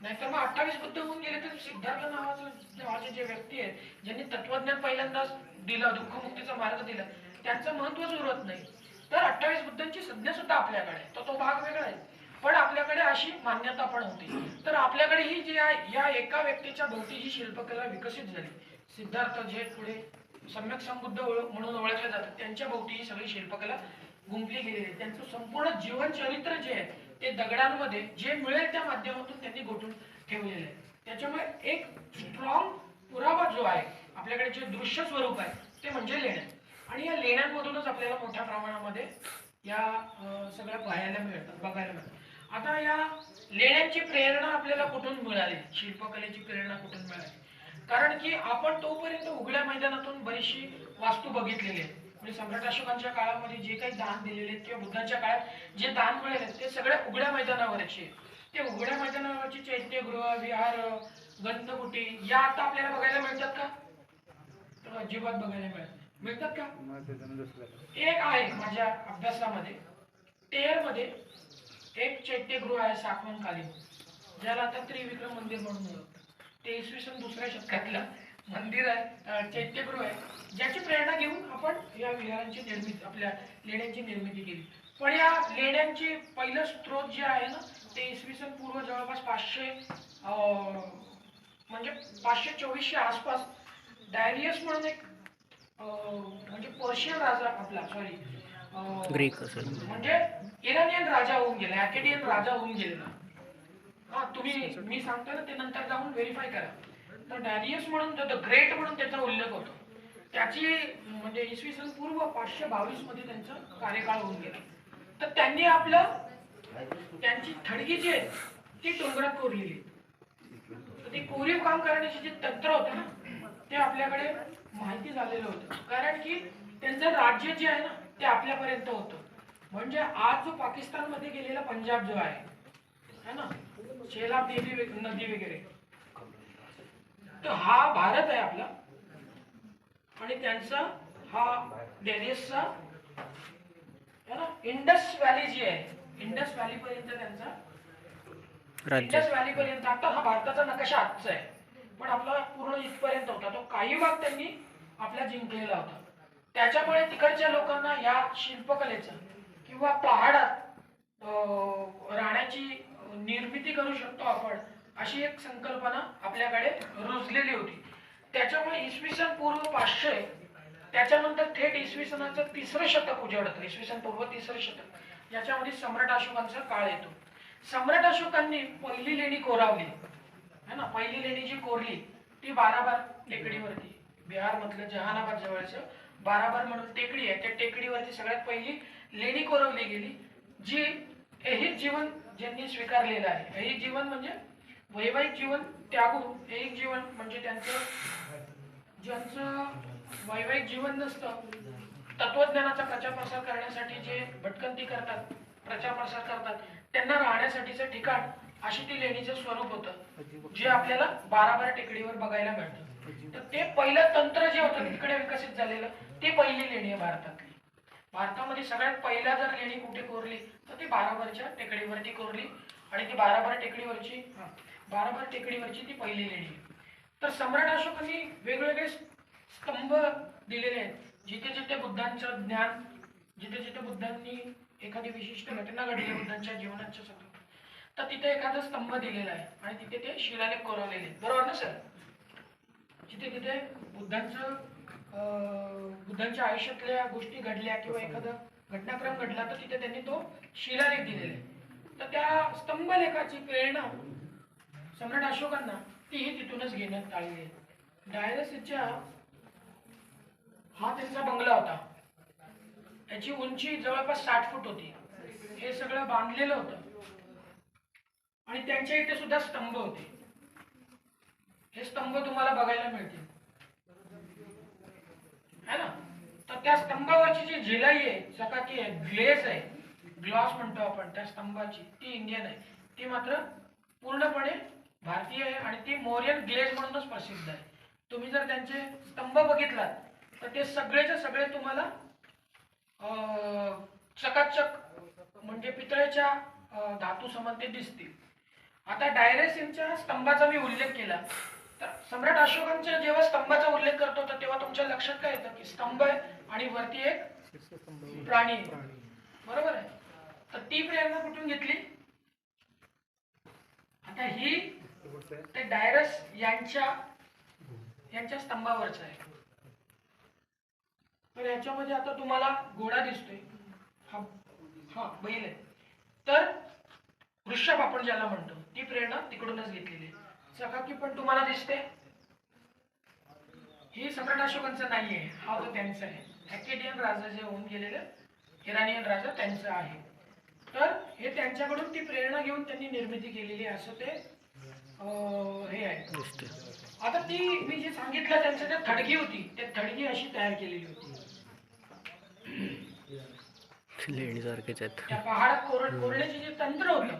नाहीतर मग 28 बुद्ध होऊन गेले तर सिद्धार्थ नावाचे जे व्यक्ती आहेत ज्यांनी तत्वज्ञान पहिल्यांदाच दिलं, दुःखमुक्तीचा मार्ग दिला, त्यांचं महत्वच उरत नाही. तर 28 बुद्धांची संज्ञा सुद्धा आपल्याकडे आहे, तो भाग वेगळा आहे. पण आपल्याकडे अशी मान्यता पण होती. तर आपल्याकडे ही जी आहे या एका व्यक्तीच्या भोवती ही शिल्पकला विकसित झाली. सिद्धार्थ जे पुढे सम्यक संबुद्ध म्हणून ओळखले जातात त्यांच्या भोवती ही सगळी शिल्पकला गुंफली गेलेली आहे. त्यांचं संपूर्ण जीवन चरित्र जे आहे ते दगडांमध्ये जे मिळेल त्या माध्यमातून त्यांनी गोठून ठेवलेलं आहे. त्याच्यामुळे एक स्ट्रॉंग पुरावा जो आहे आपल्याकडे जे दृश्य स्वरूप आहे ते म्हणजे लेण्या. आणि या लेण्यांमधूनच आपल्याला मोठ्या प्रमाणामध्ये या सगळ्या पाहायला मिळतात, बघायला मिळतात. आता या लेण्यांची प्रेरणा आपल्याला कुठून मिळाली, शिल्पकलेची प्रेरणा कुठून मिळाली? कारण की आपण तोपर्यंत उघड्या मैदानातून बरीचशी वास्तू बघितलेली आहे. म्हणजे सम्राट अशोकांच्या काळामध्ये जे काही दान दिलेले आहेत किंवा बुद्धांच्या काळात जे दान मिळाले ते सगळे उघड्या मैदानावरचे. ते उघड्या मैदानावरची चैत्यगृह, विहार, गंधकुटी या आता आपल्याला बघायला मिळतात का? तर अजिबात बघायला मिळतात का? एक आहे माझ्या अभ्यासामध्ये टेरमध्ये एक चैत्यगृह आहे साकवनकालीन, ज्याला आता त्रिविक्रम मंदिर म्हणून ओळखतात. ते इसवी सन 2ऱ्या शतकातलं मंदिर आहे, चैत्यगृह आहे, ज्याची प्रेरणा घेऊन आपण या विहारांची निर्मिती, आपल्या लेण्यांची निर्मिती केली. पण या लेण्यांची पहिलं स्त्रोत जे आहे ना ते इसवी सन पूर्व जवळपास 500 म्हणजे 524 आसपास डायरियस म्हणून एक म्हणजे पर्शियन राजा आपला ग्रीक असेल म्हणजे इराणियन राजा होऊन गेला, अकेडियन राजा होऊन गेलेला. हा तुम्ही मी सांगतो ना ते नंतर जाऊन व्हेरीफाय करा. तर डायरियस म्हणून द ग्रेट म्हणून त्याचा उल्लेख होतो. त्याची म्हणजे इसवी सन पूर्व 522 मध्ये त्यांचा कार्यकाळ होऊन गेला. तर त्यांनी आपलं त्यांची थडगी जी आहे ती डोंगरात कोरलेली. तर ते कोरीव काम करण्याचे जे तंत्र होतं ना ते आपल्याकडे माहिती झालेलं होतं. कारण की त्यांचं राज्य जे आहे ना ते आपल्यापर्यंत होतं. म्हणजे आज जो पाकिस्तान मध्ये गेलेला पंजाब जो आहे ना, शेलाब नदी वगैरे, तर हा भारत आहे आपला. आणि त्यांचा हा डेरियसचा है ना इंडस व्हॅली जी आहे, इंडस व्हॅली पर्यंत त्यांचा इंडस व्हॅली पर्यंत. आता हा भारताचा नकाशा आजचा आहे पण आपला पूर्ण इथपर्यंत होता. तो काही भाग त्यांनी आपला जिंकलेला होता. त्याच्यामुळे तिकडच्या लोकांना या शिल्पकलेचा किंवा पहाडात राहण्याची निर्मिती करू शकतो आपण अशी एक संकल्पना आपल्याकडे रुजलेली होती. त्याच्यामुळे इसवी सन पूर्व 500 त्याच्यानंतर थेट इसवी सनाचं 3रं शतक उजाडतं. इसवी सन पूर्व 3रं शतक याच्यामध्ये सम्राट अशोकांचा काळ येतो. सम्राट अशोकांनी पहिली लेणी कोरावली है ना. पहिली लेणी जी कोरली ती बाराबार टेकडीवरती, बिहार मधलं जहानाबाद जवळचं बाराबार म्हणून टेकडी आहे, त्या टेकडीवरती सगळ्यात पहिली लेणी कोरवली गेली. जी ऐहिक जीवन ज्यांनी स्वीकारलेलं आहे, ऐहिक जीवन म्हणजे वैवाहिक जीवन त्यागून ऐहिक जीवन म्हणजे ज्यांचं वैवाहिक जीवन नसतं, तत्वज्ञानाचा प्रचार प्रसार करण्यासाठी जे भटकंती करतात, प्रचार प्रसार करतात, त्यांना राहण्यासाठीचं ठिकाण अशी ती लेणीचं स्वरूप होतं जे आपल्याला बाराबार टेकडीवर बघायला मिळतं. तर ते पहिलं तंत्र जे होतं तिकडे विकसित झालेलं ते पहिली लेणी आहे भारतातली. भारतामध्ये सगळ्यात पहिला जर लेणी कुठे कोरली तर ती बाराबरच्या टेकडीवरती कोरली आणि ती बाराबर टेकडीवरची ती पहिली लेणी आहे. तर सम्राट अशोकांनी वेगवेगळे स्तंभ दिलेले आहेत. जिथे जिथे बुद्धांचं ज्ञान, जिथे जिथे बुद्धांनी एखादी विशिष्ट घटना घडली बुद्धांच्या जीवनाच्या सगळं, तर तिथे एखादा स्तंभ दिलेला आहे आणि तिथे ते शिलालेख कोरवलेले आहेत. बरोबर ना सर? जिथे तिथे बुद्धांच्या आयुष्यातल्या गोष्टी घडल्या किंवा एखादा घटनाक्रम घडला तर तिथे त्यांनी तो शिलालेख दिलेला आहे. तर त्या स्तंभलेखाची प्रेरणा सम्राट अशोकांना तीही तिथूनच घेण्यात आलेली आहे. डायरसच्या हा त्यांचा बंगला होता. याची उंची जवळपास 60 फूट होती. हे सगळं बांधलेलं होतं आणि त्यांच्या इथे सुद्धा स्तंभ होते. हे स्तंभ तुम्हाला बघायला मिळतील है ना. तर त्या स्तंभावरची जी झिलाई आहे, चकाकी आहे, ग्लेस आहे, ग्लॉस म्हणतो आपण त्या स्तंभाची, ती इंडियन आहे. ती मात्र पूर्णपणे भारतीय आहे आणि ती मौर्यन ग्लेज म्हणूनच प्रसिद्ध आहे. तुम्ही जर त्यांचे स्तंभ बघितलात तर ते सगळेच्या सगळे तुम्हाला चकाचक म्हणजे पितळेच्या धातू समान ते दिसतील. आता डायरेस यांच्या स्तंभाचा मी उल्लेख केला तर सम्राट अशोकांच्या जेव्हा स्तंभाचा उल्लेख करतो तर तेव्हा तुमच्या लक्षात काय येतं की स्तंभ आहे आणि वरती एक प्राणी आहे. बरोबर आहे. तर ती प्रेरणा कुठून घेतली? आता ही ते डायरस यांच्या स्तंभावरच आहे. तर याच्यामध्ये आता तुम्हाला घोडा दिसतोय, हा बैल आहे. तर वृषभ आपण ज्याला म्हणतो ती प्रेरणा तिकडूनच घेतलेली आहे. चकाकी पण तुम्हाला दिसते. ही सम्राट अशोकांचं नाहीये, हा तो त्यांचा आहे. अकेडियन राजा जे होऊन गेलेले इराणियन राजा त्यांचं आहे. तर हे त्यांच्याकडून ती प्रेरणा घेऊन त्यांनी निर्मिती केलेली आहे असं ते हे आहे. आता ती मी जे सांगितलं त्यांचं ते थडगी होती, ते थडगी अशी तयार केलेली होती. लेणीसारखेच आहेत. त्या पहाडात कोरण्याचे जे तंत्र होतं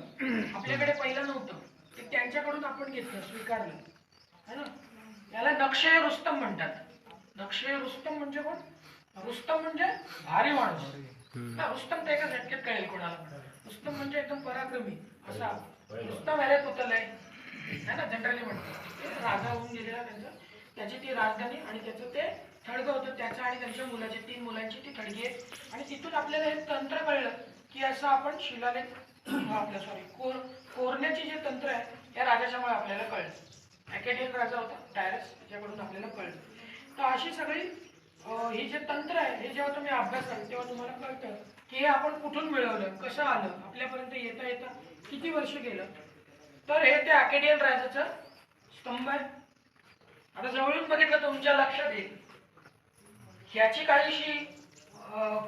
आपल्याकडे पहिलं नव्हतं, ते त्यांच्याकडून आपण घेतलं, स्वीकारलं है ना. याला नक्षय रुस्तम म्हणतात. नक्षय रुस्तम म्हणजे कोण? रुस्तम म्हणजे भारी माणूस. रुस्तम ते एका झटक्यात कळेल कोणाला. रुस्तम म्हणजे एकदम पराक्रमी असा. रुस्तम अरे पुतलय है ना जनरली म्हणतो. राजा होऊन गेलेला त्यांचा, त्याची ती राजधानी आणि त्याचं ते थडगं होतं. त्याचं आणि त्यांच्या मुलाची, 3 मुलांची ती थडगी आहे. आणि तिथून आपल्याला हे तंत्र कळलं की असं आपण शिलालेख आपल्या कोरण्याची जे तंत्र आहे या राजाच्यामुळे आपल्याला कळलं. अकेडियन राजा होता डायरस, त्याच्याकडून आपल्याला कळलं. तर अशी सगळी ही जे तंत्र आहे हे जेव्हा तुम्ही अभ्यासाल तेव्हा तुम्हाला कळतं की हे आपण कुठून मिळवलं, कसं आलं, आपल्यापर्यंत येता येता किती वर्ष गेलं. तर हे ते अकेडियन राजाचं स्तंभ आहे. आता जवळून बघितलं तुमच्या लक्षात येईल ह्याची काहीशी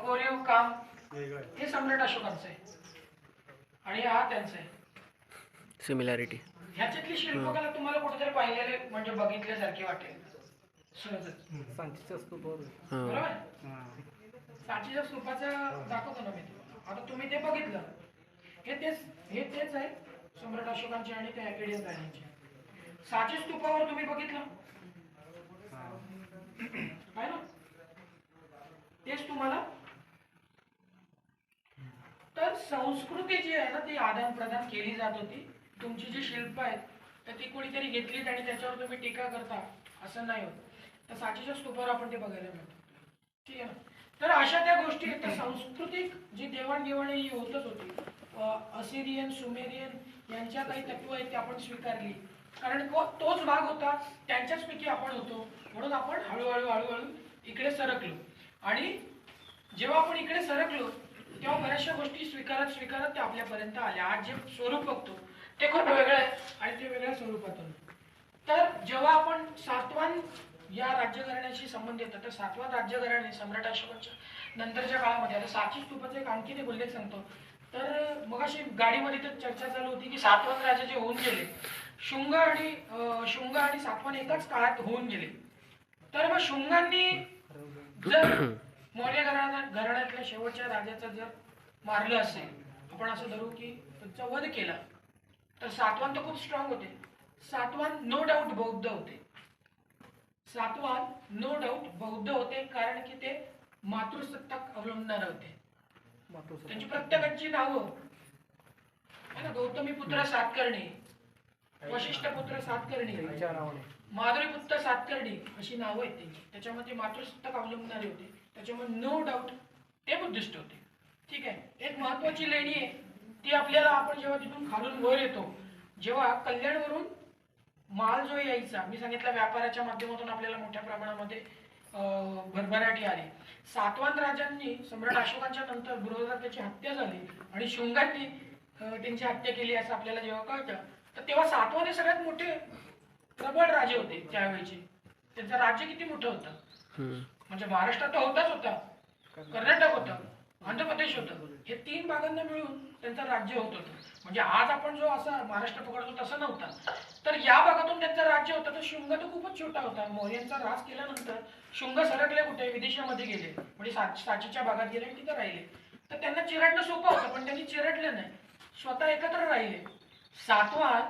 कोरीव काम हे सम्राट अशोकांचं आहे आणि हा त्यांचा आहे. सिमिलॅरिटी ह्याच्यातली शिल्पकला तुम्हाला कुठेतरी पाहिलेले म्हणजे बघितल्यासारखी वाटेल सहजच. बरोबर. सांचीच्या स्तूपाचं दाखवतो ना मी तुम्हाला. आता तुम्ही ते बघितलं, हे तेच आहे सम्राट अशोकांचे आणि ते अकेडियन राजांचे. सांची स्तूपावर तुम्ही बघितलं आहे ना, तेच तुम्हाला. तर संस्कृती जी आहे ना ती आदान प्रदान केली जात होती. तुमची जी शिल्प आहेत तर ती कोणीतरी घेतलीत आणि त्याच्यावर तुम्ही टीका करता असं नाही होत. तर सांचीच्या स्तूपावर आपण ते बघायला मिळतं. ठीक आहे ना. तर अशा त्या गोष्टी आहेत. तर सांस्कृतिक जी देवाणघेवाण ही होतच होती. असिरियन, सुमेरियन यांच्या काही तत्व आहेत ते आपण स्वीकारली, कारण तोच भाग होता, त्यांच्याचपैकी आपण होतो, म्हणून आपण हळूहळू इकडे सरकलो. आणि जेव्हा आपण इकडे सरकलो तेव्हा बऱ्याचशा गोष्टी स्वीकारत ते आपल्यापर्यंत आल्या. आज जे स्वरूप बघतो ते खूप वेगळं आहे आणि ते वेगळ्या स्वरूपातून. तर जेव्हा आपण सातवाहन या राज्यघराण्याशी संबंध येतात तर सातवाहन राज्यघराणे सम्राट अशोकांच्या नंतरच्या काळामध्ये, आता सांची स्तूपाचा एक आणखीन एक उल्लेख सांगतो. तर मग अशी गाडीमध्ये तर चर्चा चालू होती की सातवाहन राजे जे होऊन गेले, शुंग आणि सातवाहन एकाच काळात होऊन गेले. तर मग शुंगांनी जर मौर्य घराण्यातल्या शेवटच्या राजाचं जर मारलं असेल, आपण असं धरू की त्यांचा वध केला, तर सातवाहन तर खूप स्ट्रॉंग होते. सातवाहन नो डाऊट बौद्ध होते. सातवाहन नो डाऊट बौद्ध होते, कारण की ते मातृसत्ताक अवलंबणारे होते. त्यांची प्रत्येकाची नावं है ना, गौतमी पुत्र सातकर्णी, वशिष्ठ पुत्र सातकर्णी, माधुरी पुत्र सातकर्णी अशी नावं आहेत त्यांची. त्याच्यामध्ये मातृसत्ताक अवलंबणारे होते, त्याच्यामुळे नो डाऊट ते बुद्धिस्ट होते. ठीक आहे. एक महत्वाची लेणी आहे ती आपल्याला, आपण जेव्हा तिथून खालून वर येतो, जेव्हा कल्याणवरून माल जो यायचा, मी सांगितलं व्यापाराच्या माध्यमातून आपल्याला मोठ्या प्रमाणामध्ये भरभराटी आली. सातवाहन राजांनी, सम्राट अशोकांच्या नंतर बृहद्रथाची हत्या झाली आणि शुंगांनी त्यांची हत्या केली असं आपल्याला जेव्हा कळतं, तर तेव्हा सातवाहन हे सगळ्यात मोठे प्रबळ राजे होते त्यावेळेचे. त्यांचं राज्य किती मोठं होतं, म्हणजे महाराष्ट्रात होताच होता, कर्नाटक होतं, आंध्र प्रदेश होतं, हे 3 भागांना मिळून त्यांचं राज्य होत होतं. म्हणजे आज आपण जो असा महाराष्ट्र पकडतो तसं नव्हता, तर या भागातून त्यांचं राज्य होतं. तर शुंग तर खूपच छोटा होता. मौर्यांचा राज केल्यानंतर शुंग सरकले कुठे, विदेशामध्ये गेले, म्हणजे सांचीच्या भागात गेले आणि तिथे राहिले. तर त्यांना चिरडणं सोपं होतं, पण त्यांनी चिरडले नाही, स्वतः एकत्र राहिले. सातवाहन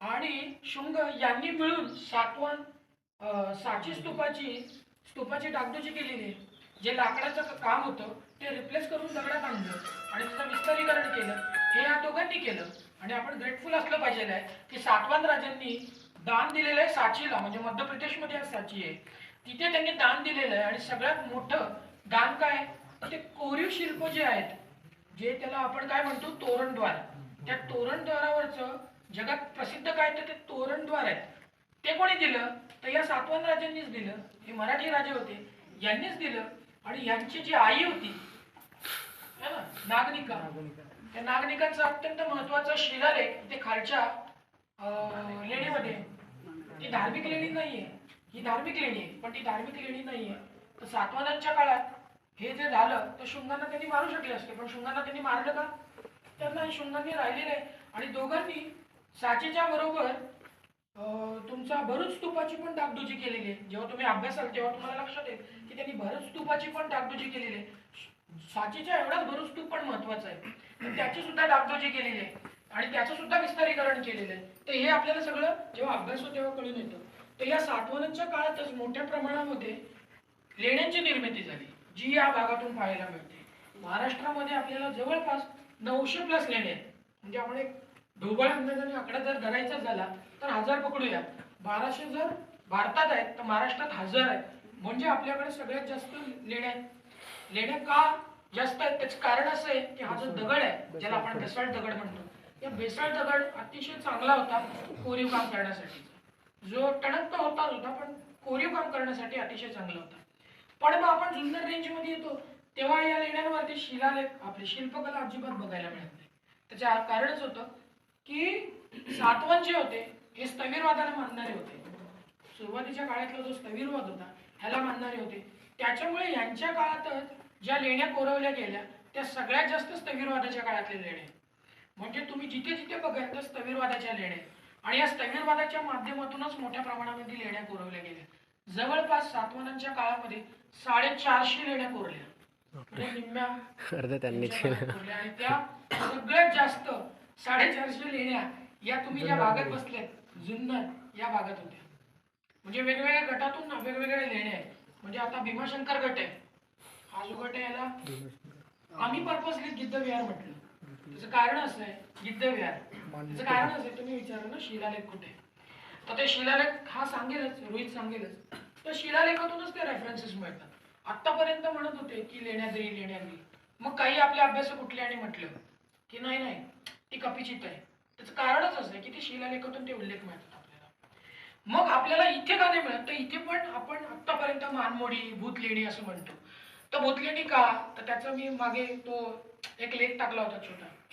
आणि शुंग यांनी मिळून सातवाहन सांची स्तूपाची डागडुजी केलेली आहे. जे लाकडाचं काम होतं ते रिप्लेस करून दगडात आणलं आणि त्याचं विस्तारीकरण केलं, हे या दोघांनी केलं. आणि आपण ग्रेटफुल असलं पाहिजे आहे की सातवाहन राजांनी दान दिलेलं आहे सांचीला, म्हणजे मध्य प्रदेशमध्ये आज सांची आहे, तिथे त्यांनी दान दिलेलं आहे. आणि सगळ्यात मोठं दान काय, ते कोरीव शिल्प जे आहेत, जे त्याला आपण काय म्हणतो तोरणद्वार, त्या तोरणद्वारावरचं जगात प्रसिद्ध काय तर ते तोरणद्वार आहेत. ते कोणी दिलं, तर या सातवाहन राजांनीच दिलं. हे मराठी राजे होते, यांनीच दिलं. आणि यांची जी आई होती है ना, नागनिका, त्या नागनिकांचा अत्यंत महत्वाचा शिलालेख ते खालच्या लेणीमध्ये, ती धार्मिक लेणी नाहीये, ही धार्मिक लेणी आहे, पण ती धार्मिक लेणी नाहीये. तर सातवाहनांच्या काळात हे जे झालं, तर शुंगांना त्यांनी मारू शकले असते, पण शुंगांना त्यांनी मारलं का, त्यांना शुंगांनी राहिलेलं आहे. आणि दोघांनी सांचीच्या बरोबर तुमचा भरूच स्तूपाची पण डागडुजी केलेली आहे. जेव्हा तुम्ही अभ्यासाल तेव्हा तुम्हाला लक्षात येईल की त्यांनी भरूच स्तूपाची पण डागडुजी केलेली आहे. सांचीच्या एवढाच भरूच स्तूप पण महत्वाचा आहे, तर त्याची सुद्धा डागडुजी केलेली आहे आणि त्याचं सुद्धा विस्तारीकरण केलेलं आहे. तर हे आपल्याला सगळं जेव्हा अभ्यास होतो तेव्हा कळून येतं. तर या सातवाहनांच्या काळातच मोठ्या प्रमाणामध्ये लेण्यांची निर्मिती झाली, जी या भागातून पाहायला मिळते. महाराष्ट्रामध्ये आपल्याला जवळपास 900 प्लस लेण्या आहेत. म्हणजे आपण एक ढोबळ अंदाजाने आकडा जर धरायचा झाला तर 1000 पकडूया. 1200 जर भारतात आहेत तर महाराष्ट्रात 1000 आहेत. म्हणजे आपल्याकडे सगळ्यात जास्त लेण्या आहेत. लेण्या का जास्त आहेत त्याचं कारण असं आहे की हा जो दगड आहे, ज्याला आपण बेसाल्ट दगड म्हणतो, या बेसाल्ट दगड अतिशय चांगला होता कोरीव काम करण्यासाठी. जो टणक होता पण कोरीव काम करण्यासाठी अतिशय चांगला होता. पण मग आपण जुन्नर रेंजमध्ये येतो तेव्हा या लेण्यांवरती शिलालेख, आपली शिल्पकला अजिबात बघायला मिळत नाही. त्याचं कारणच होतं की सातवाहन जे होते हे स्थविरवादाला मानणारे होते. सुरुवातीच्या काळातला जो स्थविरवाद होता ह्याला मानणारे होते. त्याच्यामुळे यांच्या काळातच ज्या लेण्या कोरवल्या गेल्या त्या सगळ्यात जास्त स्थविरवादाच्या काळातल्या लेण्या. म्हणजे तुम्ही जिथे जिथे बघाल त्या स्थविरवादाच्या लेण्या, आणि या स्थविरवादाच्या माध्यमातूनच मोठ्या प्रमाणामध्ये लेण्या कोरवल्या गेल्या. जवळपास सातवाहनांच्या काळामध्ये 450 लेण्या कोरल्या, म्हणजे निम्म्या कोरल्या. आणि त्या सगळ्यात जास्त 450 लेण्या या तुम्ही ज्या भागात बसल्यात जुन्नर या भागात होत्या. म्हणजे वेगवेगळ्या गटातून वेगवेगळ्या लेण्या आहेत. म्हणजे आता भीमाशंकर गट आहे, हा जो गट आहे याला आम्ही पर्पजली गिद्ध विहार म्हटलं. त्याचं कारण असं आहे, गिद्ध विहार त्याचं कारण असं आहे, तुम्ही विचारा ना शिलालेख कुठे, तर ते शिलालेख हा सांगेलच, रोहित सांगेलच. तर शिलालेखातूनच ते रेफरन्सेस मिळतात. आतापर्यंत म्हणत होते की लेण्याद्री, मग काही आपल्या अभ्यासक कुठले आणि म्हटलं की नाही ती कपिचित आहे. त्याचं कारणच असं आहे की ते शिलालेखातून ते उल्लेख मिळतात आपल्याला. मग आपल्याला इथे का नाही मिळत, तर इथे पण आपण आतापर्यंत मानमोडी, भूतलेणी असं म्हणतो. तर भूतलेणी का, तर त्याचा मी मागे तो एक लेख टाकला होता,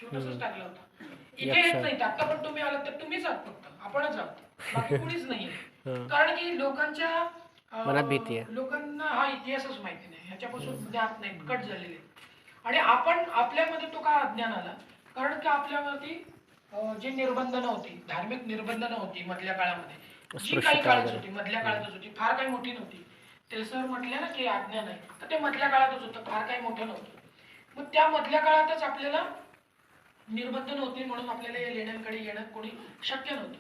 छोटासाच टाकला होता. इथे येत नाही. आता पण तुम्ही आलात तर तुम्हीच आहात, फक्त आपणच आहात, बाकी कोणीच नाहीये. कारण की लोकांना हा इतिहासच माहिती नाही, ह्याच्यापासून ज्ञात नाही, कट झालेले. आणि आपण आपल्यामध्ये तो का अज्ञान आला, कारण की आपल्यावरती जे निर्बंधनं होती, धार्मिक निर्बंधनं होती मधल्या काळामध्ये, जी काही काळात होती, मधल्या काळातच होती, फार काही मोठी नव्हती. ते सर म्हटले ना की अज्ञान आहे, तर ते मधल्या काळातच होतं, फार काही मोठं नव्हतं. मग त्या मधल्या काळातच आपल्याला निर्बंध नव्हते, म्हणून आपल्याला या लेण्यांकडे येणं कोणी शक्य नव्हतं.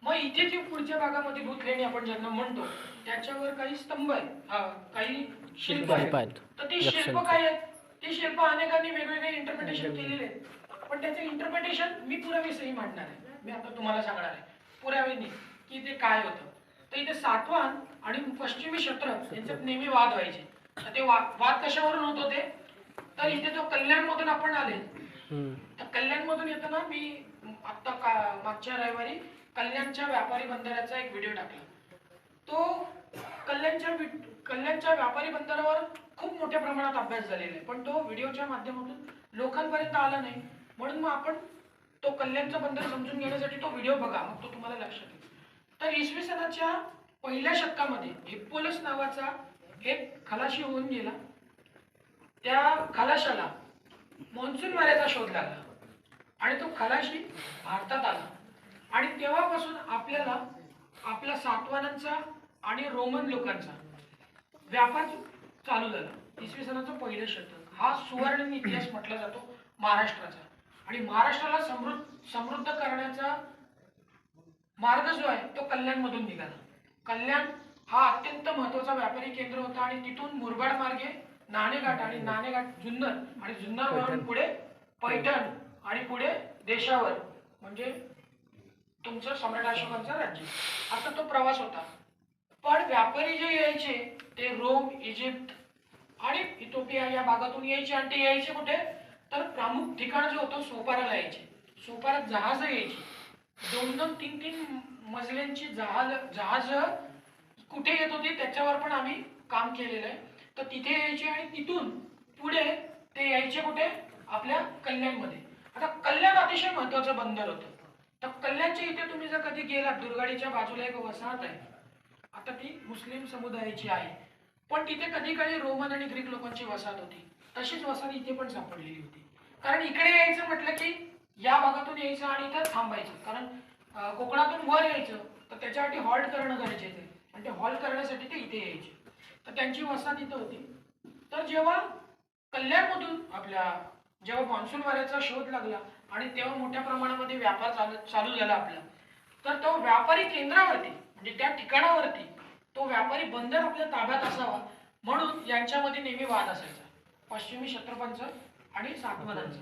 मग इथे जी पुढच्या भागामध्ये भूतलेणी आपण ज्यांना म्हणतो त्याच्यावर काही स्तंभ आहेत, काही शिल्प शिल्प आहेत. आहेत. तर ती शिल्प यक्षांची. काय आहेत? ती शिल्प अनेकांनी वेगवेगळे इंटरप्रिटेशन केलेले आहेत, पण त्याचे इंटरप्रिटेशन मी पुरावेसही मांडणार आहे. मी आता तुम्हाला सांगणार आहे पुरावेनी की ते काय होतं. तर इथे सातवाहन आणि पश्चिमी क्षत्रप यांच्यात नेहमी वाद व्हायचे. तर ते वाद कशावरून होत होते? तर इथे जो कल्याणमधून आपण आले, तर कल्याणमधून येताना मी आता मागच्या रविवारी कल्याणच्या व्यापारी बंदराचा एक व्हिडिओ टाकला. तो कल्याणच्या व्यापारी बंदरावर खूप मोठ्या प्रमाणात अभ्यास झालेला आहे, पण तो व्हिडिओच्या माध्यमातून लोकांपर्यंत आला नाही. म्हणून मग आपण तो कल्याणचा बंदर समजून घेण्यासाठी तो व्हिडिओ बघा, मग तो तुम्हाला लक्षात येईल. तर इसवी सनाच्या पहिल्या शतकामध्ये हिप्पोलस नावाचा एक खलाशी होऊन गेला. त्या खलाशाला मॉन्सून वाऱ्याचा शोध लागला आणि तो खलाशी भारतात आला आणि तेव्हापासून आपल्याला आपल्या सातवाहनांचा आणि रोमन लोकांचा व्यापार चालू झाला. इसवी सनाचं पहिलं शतक हा सुवर्ण इतिहास म्हटला जातो महाराष्ट्राचा. आणि महाराष्ट्राला समृद्ध करण्याचा मार्ग जो आहे तो कल्याणमधून निघाला. कल्याण हा अत्यंत महत्वाचा व्यापारी केंद्र होता आणि तिथून मुरबाड मार्गे नाणेघाट आणि नाणेघाट जुन्नर आणि जुन्नरवरून पुढे पैठण आणि पुढे देशावर म्हणजे तुमचं सम्राट अशोकांचं राज्य असा तो प्रवास होता. पण व्यापारी जे यायचे ते रोम, इजिप्त आणि इथिओपिया या भागातून यायचे आणि ते यायचे कुठे? तर प्रमुख ठिकाण जे होतं सोपाराला यायचे. सोपारात जहाज यायची, 2-2, 3-3 मजल्यांची जहाज कुठे येत होती त्याच्यावर पण आम्ही काम केलेलं आहे. तर तिथे यायचे आणि तिथून पुढे ते यायचे कुठे? आपल्या कल्याणमध्ये. आता कल्याण अतिशय महत्वाचं बंदर होतं. तर कल्याणच्या इथे तुम्ही जर कधी गेलात, दुर्गाडीच्या बाजूला एक वसाहत आहे, आता ती मुस्लिम समुदायाची आहे, पण तिथे कधी काळी रोमन आणि ग्रीक लोकांची वसाहत होती. तशीच वसाहत इथे पण सापडलेली होती. कारण इकडे यायचं म्हटलं की या भागातून यायचं आणि इथं थांबायचं. कारण कोकणातून वर यायचं तर त्याच्यासाठी हॉल्ट करणं गरजेचं आहे आणि ते हॉल्ट करण्यासाठी ते इथे यायचे. तर त्यांची वसाहत इथं होती. तर जेव्हा कल्याणमधून जेव्हा मान्सून वाऱ्याचा शोध लागला आणि तेव्हा मोठ्या प्रमाणामध्ये व्यापार चालू झाला आपला, तर तो व्यापारी केंद्रावरती म्हणजे त्या ठिकाणावरती तो व्यापारी बंदर आपल्या ताब्यात असावा म्हणून यांच्यामध्ये नेहमी वाद असायचा, पश्चिमी क्षत्रपांचा आणि सातवाहनांचा.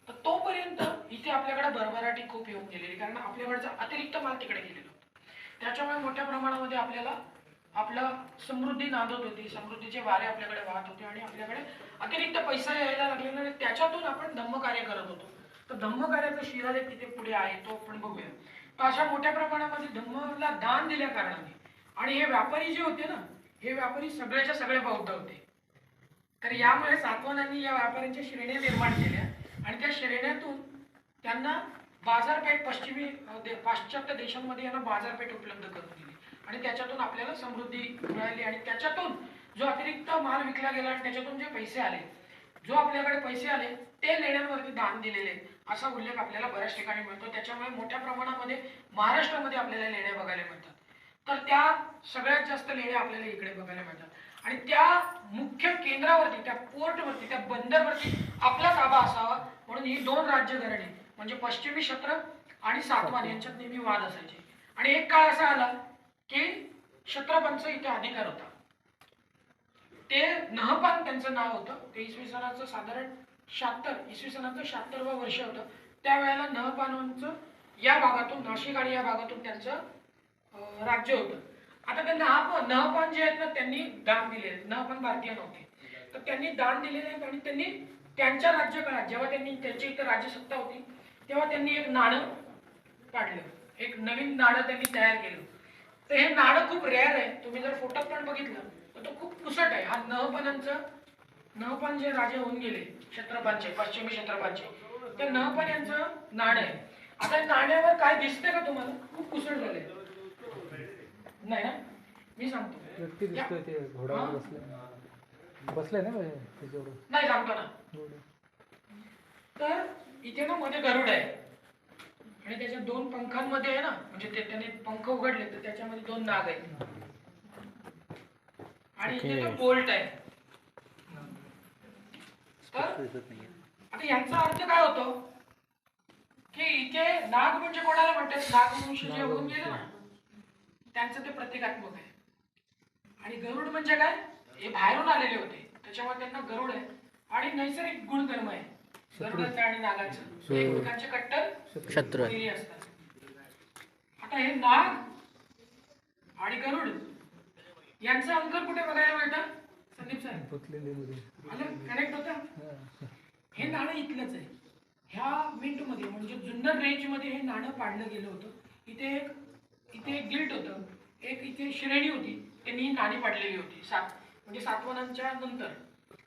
तर तोपर्यंत इथे आपल्याकडे भरभराटी खूप येऊन गेलेली, कारण आपल्याकडचा अतिरिक्त माल तिकडे गेलेला होता. त्याच्यामुळे मोठ्या प्रमाणामध्ये आपल्याला आपलं समृद्धी नांदत होती, समृद्धीचे वारे आपल्याकडे वाहत होते आणि आपल्याकडे अतिरिक्त पैसा यायला लागलेला आणि त्याच्यातून आपण धम्मकार्य करत होतो. तर धम्मकार्याचा शिलालेख तिथे पुढे आहे, तो आपण बघूया. तर अशा मोठ्या प्रमाणामध्ये धम्मला दान दिल्या कारणाने आणि हे व्यापारी जे होते ना, हे व्यापारी सगळ्याच्या सगळे बौद्ध होते. तर यामुळे सातवाहनांनी या व्यापाऱ्यांच्या श्रेण्या निर्माण केल्या आणि त्या श्रेण्यातून त्यांना बाजारपेठ पाश्चात्य देशांमध्ये यांना बाजारपेठ उपलब्ध करून दिली आणि त्याच्यातून आपल्याला समृद्धी मिळाली आणि त्याच्यातून जो अतिरिक्त माल विकला गेला आणि त्याच्यातून जे पैसे आले, जो आपल्याकडे पैसे आले ते लेण्यांवरती दान दिलेले असा उल्लेख आपल्याला बऱ्याच ठिकाणी मिळतो. त्याच्यामुळे मोठ्या प्रमाणामध्ये महाराष्ट्रामध्ये आपल्याला लेण्या बघायला मिळतात. तर त्या सगळ्यात जास्त लेण्या आपल्याला इकडे बघायला मिळतात आणि त्या मुख्य केंद्रावरती, त्या पोर्टवरती, त्या बंदरवरती आपला ताबा असावा म्हणून ही दोन राज्यघराणे म्हणजे पश्चिमी क्षत्रप आणि सातवाहन यांच्यात नेहमी वाद असायचे. आणि एक काळ असा आला की क्षत्रपांचा इथे अधिकार होता. ते नहपान त्यांचं नाव होतं. ते इसवी सनाचं साधारण 76 वर्ष होतं. त्यावेळेला नहपानांचं या भागातून, नाशिक आणि या भागातून त्यांचं राज्य होतं. आता ते नहपान जे आहेत ना, त्यांनी दान दिलेले. नहपान भारतीय नव्हते, तर त्यांनी दान दिलेले आहेत आणि त्यांनी त्यांच्या राज्यकाळात जेव्हा त्यांची इथं राज्यसत्ता होती तेव्हा त्यांनी एक नाणं काढलं, एक नवीन नाणं त्यांनी तयार केलं. तर हे नाणं खूप रेअर आहे. तुम्ही जर फोटोत पण बघितलं तर तो खूप पुसट आहे. हा नहपान जे राजे होऊन गेले क्षत्रपांचे, पश्चिमी क्षत्रपांचे, त्या नहपान यांचं नाणं आहे. आता नाण्यावर काय दिसतंय का तुम्हाला? खूप पुसट झाले नाही ना? मी सांगतो. व्यक्ती दिसतोय ते घोड्यावर बसले ना त्याच्यावर. नाही सांगतो ना. तर इथे ना मध्ये गरुड आहे आणि त्याच्या दोन पंखांमध्ये आहे ना, म्हणजे त्याने पंख उघडले तर त्याच्यामध्ये दोन नाग आहेत आणि इथे तो बोल्ट आहे. तर आता यांचा अर्थ काय होतो की इथे नाग म्हणजे कोणाला म्हणतात? नागवंश जे होऊन गेले ना त्यांचं ते प्रतिकात्मक आहे. आणि गरुड म्हणजे काय, हे बाहेरून आलेले होते त्याच्यामुळे त्यांना गरुड आहे. आणि नैसर्गिक गुणधर्म आहे गरुडाचं आणि नागाचं, एकमेकांचे कट्टर शत्रू आहे. वैरी असतात. आता हे नाग आणि गरुड यांचं अंतर कुठे बघायला मिळतं संदीप सर? कनेक्ट होतं. हे नाणं इथलंच आहे, ह्या मिंटमध्ये म्हणजे जुन्नर रेंजमध्ये हे नाणं पाडलं गेलं होतं. इथे एक गिल्ट होतं, एक इथे श्रेणी होती, त्यांनी ही नाणी पाडलेली होती. म्हणजे सातवाहनांच्या नंतर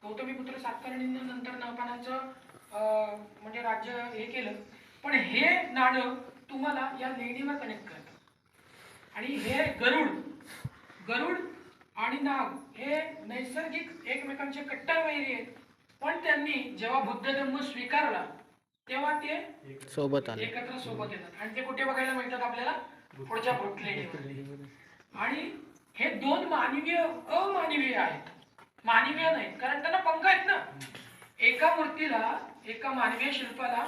गौतमीपुत्र सातकर्णींनंतर नरपालांचं म्हणजे राज्य हे केलं. पण हे नाणं तुम्हाला या लेणीवर कनेक्ट करतं. आणि हे गरुड आणि नाग हे नैसर्गिक एकमेकांचे कट्टर वैरी आहेत. पण त्यांनी जेव्हा बुद्ध धर्म स्वीकारला तेव्हा ते सोबत आले. एकत्र सोबत येतात. आणि ते कुठे बघायला मिळतात आपल्याला? पुढच्या लेणीवर. आणि हे दोन अमानवीय आहेत, मानवीय नाहीत, कारण त्यांना पंख आहेत ना. एका मूर्तीला, एका मानवीय शिल्पाला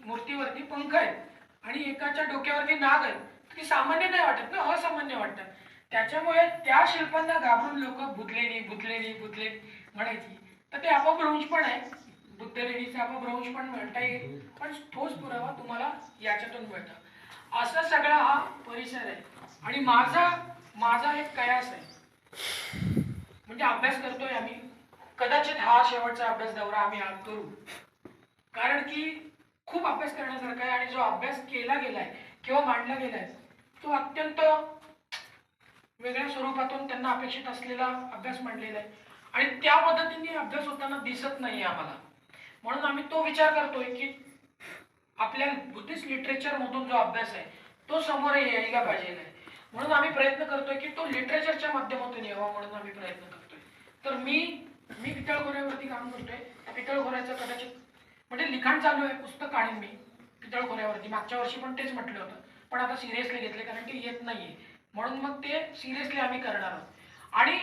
मूर्तीवरती पंख आहेत आणि एकाच्या डोक्यावरती नाग आहेत. ती सामान्य नाही वाटत ना, असामान्य वाटतात. त्याच्यामुळे त्या शिल्पांना घाबरून लोक बुतलेणी म्हणायची. तर ते आपोभ्रंश पण आहे, बुद्ध लेणीचा आपोभ्रंश पण म्हणता येईल. पण ठोस पुरावा तुम्हाला याच्यातून मिळतं. असा सगळा हा परिसर आहे. आणि माझा एक कयास आहे, म्हणजे अभ्यास करतोय आम्ही. कदाचित हा शेवटचा अभ्यास दौरा आम्ही आज करू, कारण की खूप अभ्यास करण्यासारखा आहे. आणि जो अभ्यास केला गेलाय किंवा मांडला गेलाय तो अत्यंत वेगळ्या स्वरूपातून त्यांना अपेक्षित असलेला अभ्यास मांडलेला आहे. आणि त्या पद्धतीने अभ्यास होताना दिसत नाही आम्हाला. म्हणून आम्ही तो विचार करतोय की आपल्या बुद्धिस्ट लिटरेचर मधून जो अभ्यास आहे तो समोर यायला पाहिजे. म्हणून आम्ही प्रयत्न करतोय की तो लिटरेचरच्या माध्यमातून यावा, म्हणून आम्ही प्रयत्न करतोय. तर मी पितळखोऱ्यावरती काम करतोय. पितळखोऱ्याचं कदाचित म्हणजे लिखाण चालू आहे, पुस्तक काढेन मी पितळखोऱ्यावरती. मागच्या वर्षी पण तेच म्हटलं होतं, पण आता सिरियसली घेतले कारण की येत नाहीये, म्हणून मग ते सिरियसली आम्ही करणार आहोत. आणि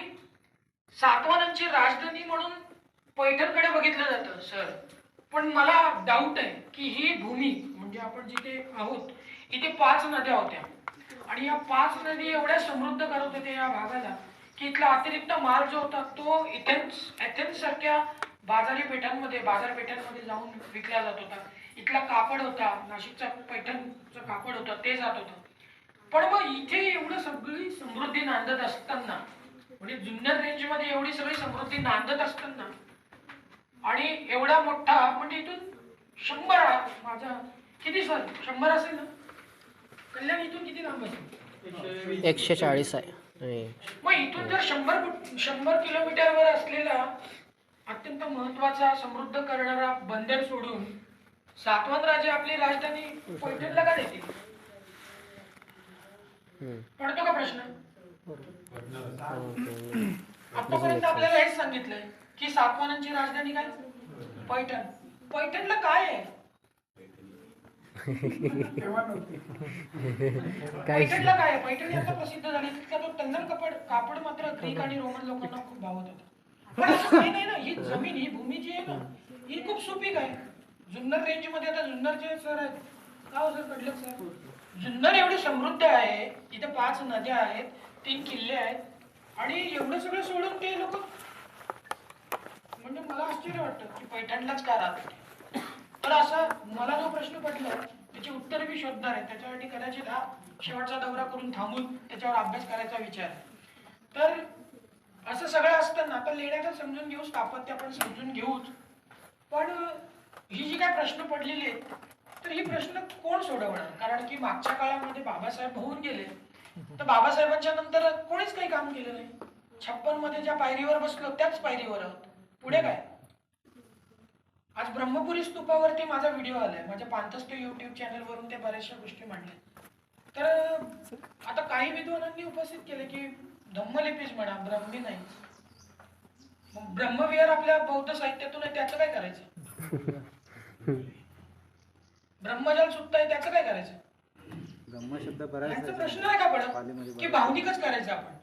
सातवाहनांची राजधानी म्हणून पैठणकडे बघितलं जातं सर, पण मला डाऊट आहे की ही भूमी म्हणजे आपण जिथे आहोत इथे 5 नद्या होत्या आणि या 5 नदी एवढ्या समृद्ध करत होत्या या भागाला की इथला अतिरिक्त माल जो होता तो एथेन्स सारख्या बाजारपेठांमध्ये जाऊन विकला जात होता. इथला कापड होता, नाशिकचा पैठणचं कापड होतं ते जात होतं. पण मग इथे एवढं सगळी समृद्धी नांदत असताना, म्हणजे जुन्नर रेंजमध्ये एवढी सगळी समृद्धी नांदत असताना आणि एवढा मोठा म्हणजे इथून 100 माझा किती सर 100 असेल ना, कल्याण इथून किती लांब असेल? 140 आहे. मग इथून जर 100 किलोमीटरवर असलेला अत्यंत महत्वाचा समृद्ध करणारा बंदर सोडून सातवाहन राजे आपली राजधानी पैठणला का देतील? पडतो का प्रश्न? आतापर्यंत आपल्याला हेच सांगितलंय की सातवाहनांची राजधानी काय? पैठण. पैठणला काय आहे? पैठणला काय आहे? पैठण याचा प्रसिद्ध झाली तितका तो टंडन कापड मात्र ग्रीक आणि रोमन लोकांना खूप भावत होता. पण असं काही नाही ना, ही जमीन ही भूमी जी आहे ना ही खूप सुपीक आहे. जुन्नर रेंज मध्ये आता जुन्नरचे सर आहेत का सर कडले सर, जुन्नर एवढी समृद्ध आहे, इथे 5 नद्या आहेत, 3 किल्ले आहेत आणि एवढं सगळं सोडून ते लोक, म्हणजे मला आश्चर्य वाटतं की पैठणलाच का राहतात. तर असा मला जो प्रश्न पडला त्याची उत्तर मी शोधणार आहे. त्याच्यासाठी कदाचित हा शेवटचा दौरा करून थांबून त्याच्यावर अभ्यास करायचा विचार आहे. तर असं सगळं असताना आता लेण्याचं समजून घेऊ, स्थापत्य आपण समजून घेऊच, पण ही जी काय प्रश्न पडलेली आहेत तर ही प्रश्न कोण सोडवणार? कारण की मागच्या काळामध्ये बाबासाहेब होऊन गेले, तर बाबासाहेबांच्या नंतर कोणीच काही काम केलं नाही. 56 मध्ये ज्या पायरीवर बसलो त्याच पायरीवर आहोत, पुढे काय? आज ब्रह्मपुरी स्तूपावरती माझा व्हिडिओ आलाय, माझ्या पांथस्थ युट्यूब चॅनल वरून ते बऱ्याचशा गोष्टी मांडल्या. तर आता काही विद्वानांनी उपस्थित केले की धम्मलिपीच म्हणा, ब्रह्मी नाही. मग ब्रह्मविहार आपल्या बौद्ध साहित्यातून आहे, त्याचं काय करायचं? ब्रह्मजल सुद्धा आहे, त्याचं काय करायचं? यांचा प्रश्न आहे का पडत की भावनिकच करायचं आपण?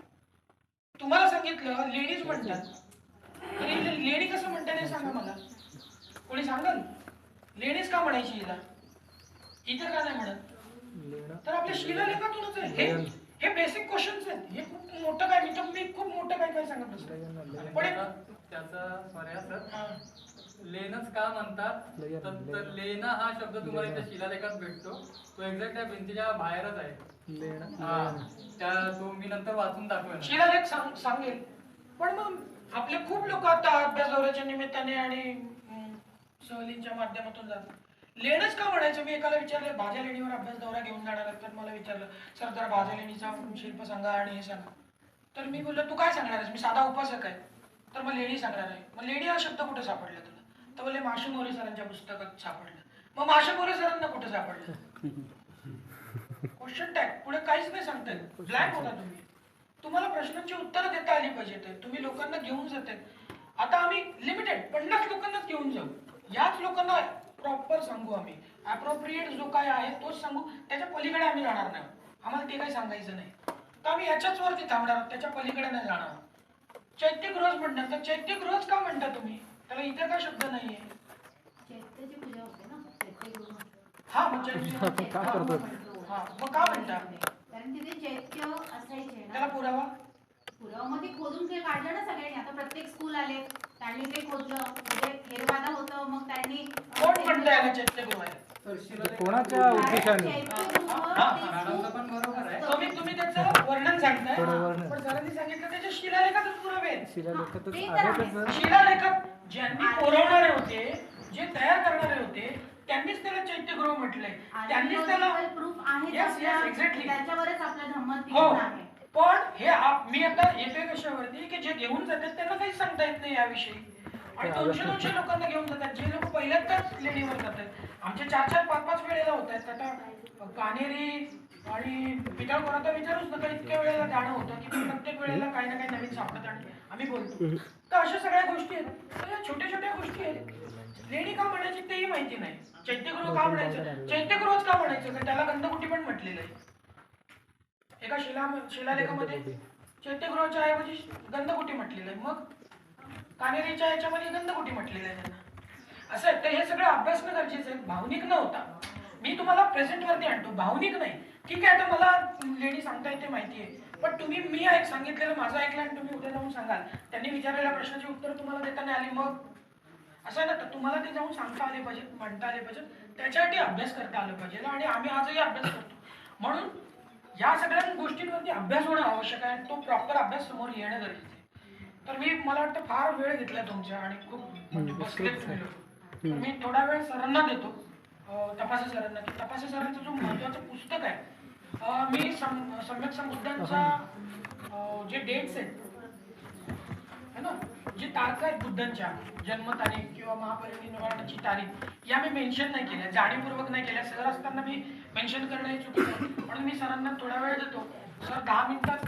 तुम्हाला सांगितलं लेडीज म्हणतात, लेडी कसं म्हणतात हे सांगा मला, कोणी सांगाल? लेडीज का म्हणायची हिला, इथं का नाही म्हणत? तर आपल्या शिलालेखातूनच आहे. हे बेसिक क्वेश्चन्स आहेत. हे खूप मोठं काय, मी खूप मोठं काय नसतं. पण एक- त्याचा सॉरी सर हा. लेणच का म्हणतात तर लेणं हा शब्द तुम्हाला इथे शिलालेखात भेटतो. तो एक्झॅक्ट त्या भिंतीच्या बाहेरच आहे. हा. त्या तो मी नंतर वाचून दाखवेन. शिलालेख सांगेल. पण मग आपले खूप लोक आता अभ्यास दौऱ्याच्या निमित्ताने आणि सहलींच्या माध्यमातून जातात. लेणंच का म्हणायचं? मी एकाला विचारलं भाज्या लेणीवर अभ्यास दौरा घेऊन जाणार आहे, तर मला विचारलं सर जरा भाज्या लेणीचा शिल्प सांगा आणि हे सांगा. तर मी बोललो तू काय सांगणार आहेस? मी साधा उपासक आहे. तर मग लेणी सांगणार आहे. मग लेणी हा शब्द कुठे सापडला तुला? तर बोलले माशे मोरे सरांच्या पुस्तकात सापडलं. मग माशे मोरे सरांना कुठे सापडलं? Question tag. पुढे काहीच नाही सांगताय, ब्लँक होता तुम्ही. तुम्हाला प्रश्नांची उत्तरं देता आली पाहिजेत. तुम्ही लोकांना घेऊन जाते. आता आम्ही लिमिटेड 50 लोकांनाच घेऊन जाऊ. याच लोकांना प्रॉपर सांगू आम्ही. अप्रोप्रिएट जो काय आहे तोच सांगू. त्याच्या पलीकडे आम्ही जाणार नाही. आम्हाला ते काही सांगायचं नाही. तर आम्ही याच्याच वरती थांबणार, त्याच्या पलीकडे नाही जाणार. चैत्यगृहच म्हणतात. तर चैत्यगृहच का म्हणता तुम्ही? त्याला इथे काय शब्द नाहीये. चैत्याची पूजा होते ना, चैत्यगृह. हा मग चैत्य का करतो? हा मग का म्हणता? कारण तिथे चैत्य असायचे त्याला ना. पुरावा? पुरावामध्ये खोदून ते काढलं ना सगळ्यांनी. आता प्रत्येक स्कूल आले, त्यांनी ते खोदलं, म्हणजे हेरवादा होतं, मग त्यांनी कोण म्हणतं याला चैत्यगृह आहे? कोणाच्या उद्देशाने? मॅडमचं पण बरोबर आहे. तुम्ही त्याचं वर्णन सांगताय. थोडं वर्णन. पण सरांनी सांगितलं त्याच्या शिलालेखातच पुरावे आहेत. शिलालेखातच ते तर आहेतच आहे. ना. शिलालेखात ज्यांनी पुरवणारे होते, जे तयार करणारे होते, त्यांनीच त्याला चैत्यगृह म्हटलंय. त्यांनीच त्याला प्रूफ आहे Yes, yes, exactly. त्याच्यावरच आपला धम्म हो. टिकून आहे. पण हे मी आता येतोय कशावरती की जे घेऊन जातात त्यांना काही सांगता येत नाही याविषयी. आणि 200 लोकांना घेऊन जातात. जे लोक पहिल्यांदाच लेणीवर जातात. आमचे 4 5 वेळेला होत आहेत. आता कानेरी आणि पितळखोरा तर विचारूच नका. इतक्या वेळेला जाणं होतं की प्रत्येक वेळेला काही ना काही नवीन सापडत आणि आम्ही बोलतो. तर अशा सगळ्या गोष्टी आहेत. तर या छोट्या छोट्या गोष्टी आहेत. लेणी का म्हणायची तेही माहिती नाही. चैत्यगृह का म्हणायचं? चैत्यगृहच का म्हणायचं? तर त्याला गंधकुटी पण म्हटलेलं आहे. एका शिलालेखामध्ये चैत्यगृहाच्या ऐवजी गंधकुटी म्हटलेलं आहे. मग कानेरीच्या याच्यामध्ये गंधकुटी म्हटलेलं आहे त्यांना. असं आहे. तर हे सगळं अभ्यासणं गरजेचं आहे. भावनिक न होता मी तुम्हाला प्रेझेंट वरती आणतो. भावनिक नाही. ठीक आहे, आता मला लेणी सांगता येते माहिती आहे. पण तुम्ही मी सांगितलेलं माझं ऐकलं आणि तुम्ही उद्या जाऊन सांगाल त्यांनी विचारलेल्या प्रश्नाची उत्तर तुम्हाला देता नाही आली, मग असं आहे ना. तर तुम्हाला ते जाऊन सांगता आले पाहिजे, म्हणता आले पाहिजे. त्याच्यासाठी अभ्यास करता आलं पाहिजे. आणि आम्ही आजही अभ्यास करतो. म्हणून या सगळ्या गोष्टींवरती अभ्यास होणं आवश्यक आहे. तो प्रॉपर अभ्यास समोर येणं गरजेचं आहे. तर मी मला वाटतं फार वेळ घेतला तुमच्या आणि खूप म्हणजे बसलेत तुम्ही लोक. तर मी थोडा वेळ सरांना देतो, तपासे सरांना, की तपासे सरांचं जो महत्वाचं पुस्तक आहे. मी सम्यक संबुद्धांचा जे डेट्स आहेत है ना, जी तारखा आहेत बुद्धांच्या जन्मतारीख किंवा महापरिनिर्वाणाची तारीख, या मी मेन्शन नाही केल्या, जाणीवपूर्वक नाही केल्या. सर असताना मी मेन्शन करणं हे चुकीचं आहे. म्हणून मी सरांना थोडा वेळ देतो. सर 10 मिनिटात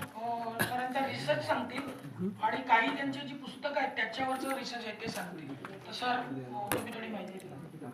सरांचा रिसर्च सांगतील आणि काही त्यांची जी पुस्तकं आहेत त्याच्यावरचं रिसर्च आहे ते सांगतील. तर सर तुम्ही थोडी माहिती द्या.